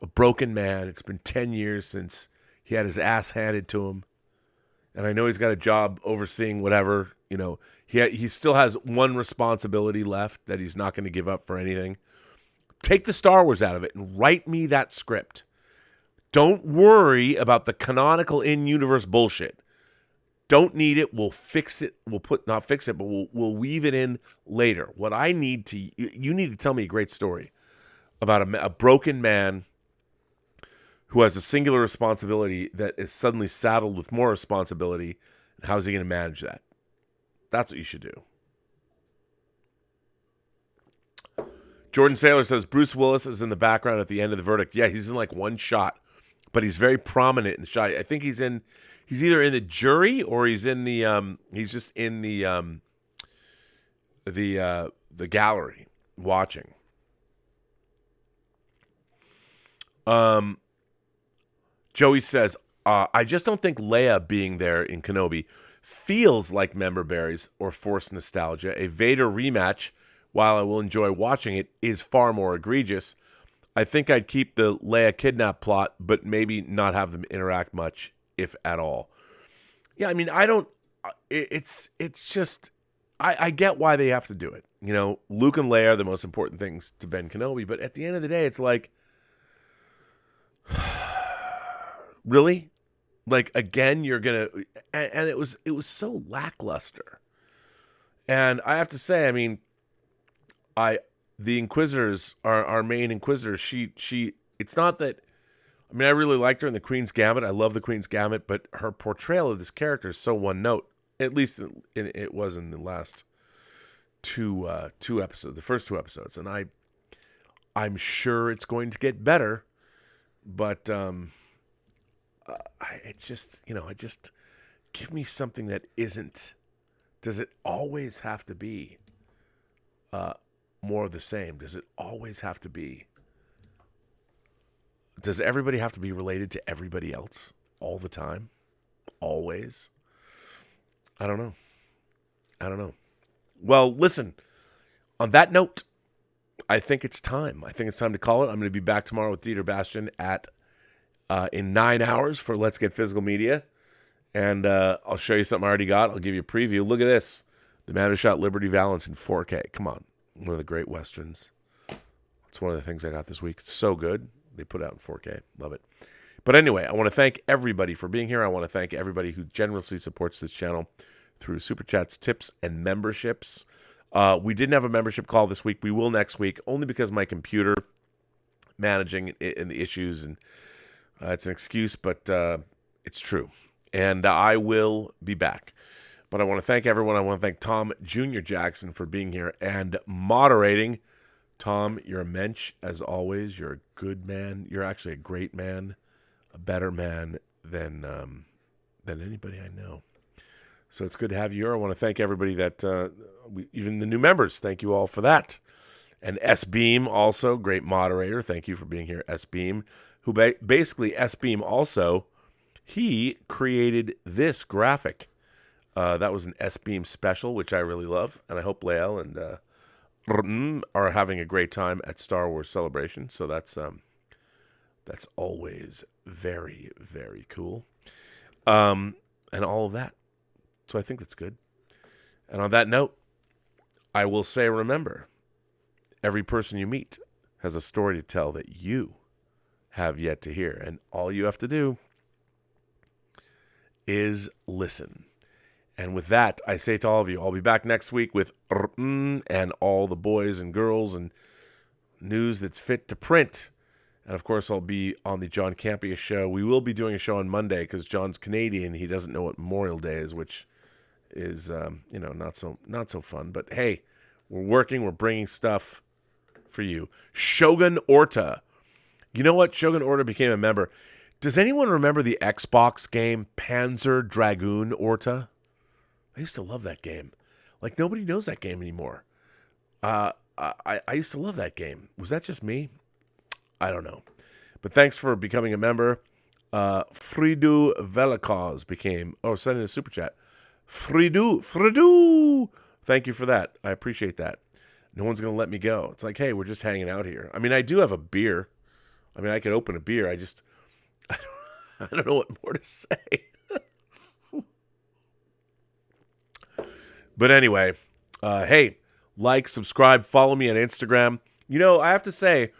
a broken man. It's been 10 years since he had his ass handed to him. And I know he's got a job overseeing whatever. You know, he still has one responsibility left that he's not going to give up for anything. Take the Star Wars out of it and write me that script. Don't worry about the canonical in-universe bullshit. Don't need it. We'll fix it. Not fix it, but we'll weave it in later. What I need to, you need to tell me a great story about a broken man who has a singular responsibility that is suddenly saddled with more responsibility. And how is he going to manage that? That's what you should do. Jordan Saylor says, Bruce Willis is in the background at the end of The Verdict. Yeah, he's in like one shot, but he's very prominent in the shot. I think he's either in the jury or he's in the, he's just in the gallery watching. Joey says, I just don't think Leia being there in Kenobi feels like member berries or forced nostalgia. A Vader rematch, while I will enjoy watching it, is far more egregious. I think I'd keep the Leia kidnap plot, but maybe not have them interact much, if at all. Yeah, I mean, I don't, it's just, I get why they have to do it. You know, Luke and Leia are the most important things to Ben Kenobi, but at the end of the day, it's like, really? Like, again, you're going to, and it was so lackluster. And I have to say, I mean, the Inquisitors, our main Inquisitor, she, it's not that, I mean, I really liked her in The Queen's Gambit. I love The Queen's Gambit, but her portrayal of this character is so one note. At least it was in the last two episodes, the first 2 episodes. And I'm sure it's going to get better, but it just, you know, give me something that isn't. Does it always have to be more of the same? Does it always have to be Does everybody have to be related to everybody else all the time? Always? I don't know. Well, listen, on that note, I think it's time. To call it. I'm going to be back tomorrow with Dieter Bastian in 9 hours for Let's Get Physical Media. And I'll show you something I already got. I'll give you a preview. Look at this. The Man Who Shot Liberty Valance in 4K. Come on. One of the great Westerns. It's one of the things I got this week. It's so good. They put it out in 4K. Love it. But anyway, I want to thank everybody for being here. I want to thank everybody who generously supports this channel through Super Chats, tips, and memberships. We didn't have a membership call this week. We will next week, only because my computer managing and the issues. And it's an excuse, but it's true. And I will be back. But I want to thank everyone. I want to thank Tom Jr. Jackson for being here and moderating. Tom, you're a mensch, as always. You're a good man. You're actually a great man, a better man than anybody I know. So it's good to have you here. I want to thank everybody that, even the new members, thank you all for that. And S-Beam also, great moderator. Thank you for being here, S-Beam. Who basically, S-Beam also, he created this graphic. That was an S-Beam special, which I really love. And I hope Lael and are having a great time at Star Wars Celebration. So that's always very, very cool. And all of that. So I think that's good. And on that note, I will say, remember, every person you meet has a story to tell that you have yet to hear. And all you have to do is listen. And with that, I say to all of you, I'll be back next week with and all the boys and girls and news that's fit to print. And, of course, I'll be on the John Campea show. We will be doing a show on Monday because John's Canadian. He doesn't know what Memorial Day is, which is, not so fun. But, hey, we're working. We're bringing stuff for you. Shogun Orta. You know what? Shogun Orta became a member. Does anyone remember the Xbox game Panzer Dragoon Orta? I used to love that game. Like, nobody knows that game anymore. I used to love that game. Was that just me? I don't know. But thanks for becoming a member. Fridu Velikos sent in a super chat. Fridu. Thank you for that. I appreciate that. No one's going to let me go. It's like, hey, we're just hanging out here. I mean, I do have a beer. I mean, I could open a beer. I don't know what more to say. But anyway, hey, like, subscribe, follow me on Instagram. You know, I have to say,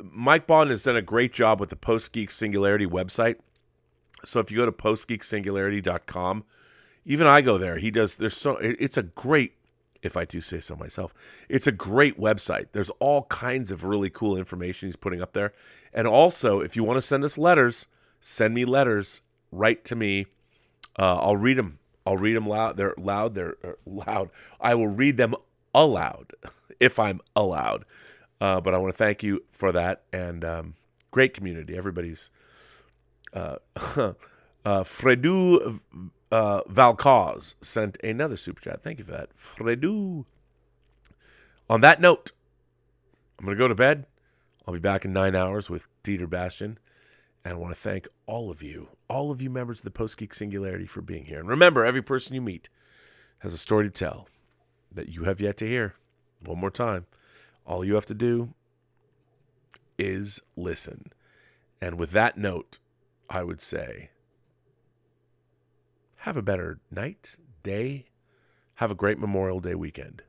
Mike Bond has done a great job with the Post-Geek Singularity website. So if you go to postgeeksingularity.com, even I go there. It's a great, if I do say so myself, it's a great website. There's all kinds of really cool information he's putting up there. And also, if you want to send us letters, send me letters, write to me. I'll read them. I'll read them loud. They're loud. Loud. I will read them aloud if I'm allowed. But I want to thank you for that. And great community. Everybody's Fredu Valcause sent another super chat. Thank you for that. Fredu. On that note, I'm going to go to bed. I'll be back in 9 hours with Dieter Bastian. And I want to thank all of you members of the Post-Geek Singularity for being here. And remember, every person you meet has a story to tell that you have yet to hear. One more time. All you have to do is listen. And with that note, I would say, have a better night, day. Have a great Memorial Day weekend.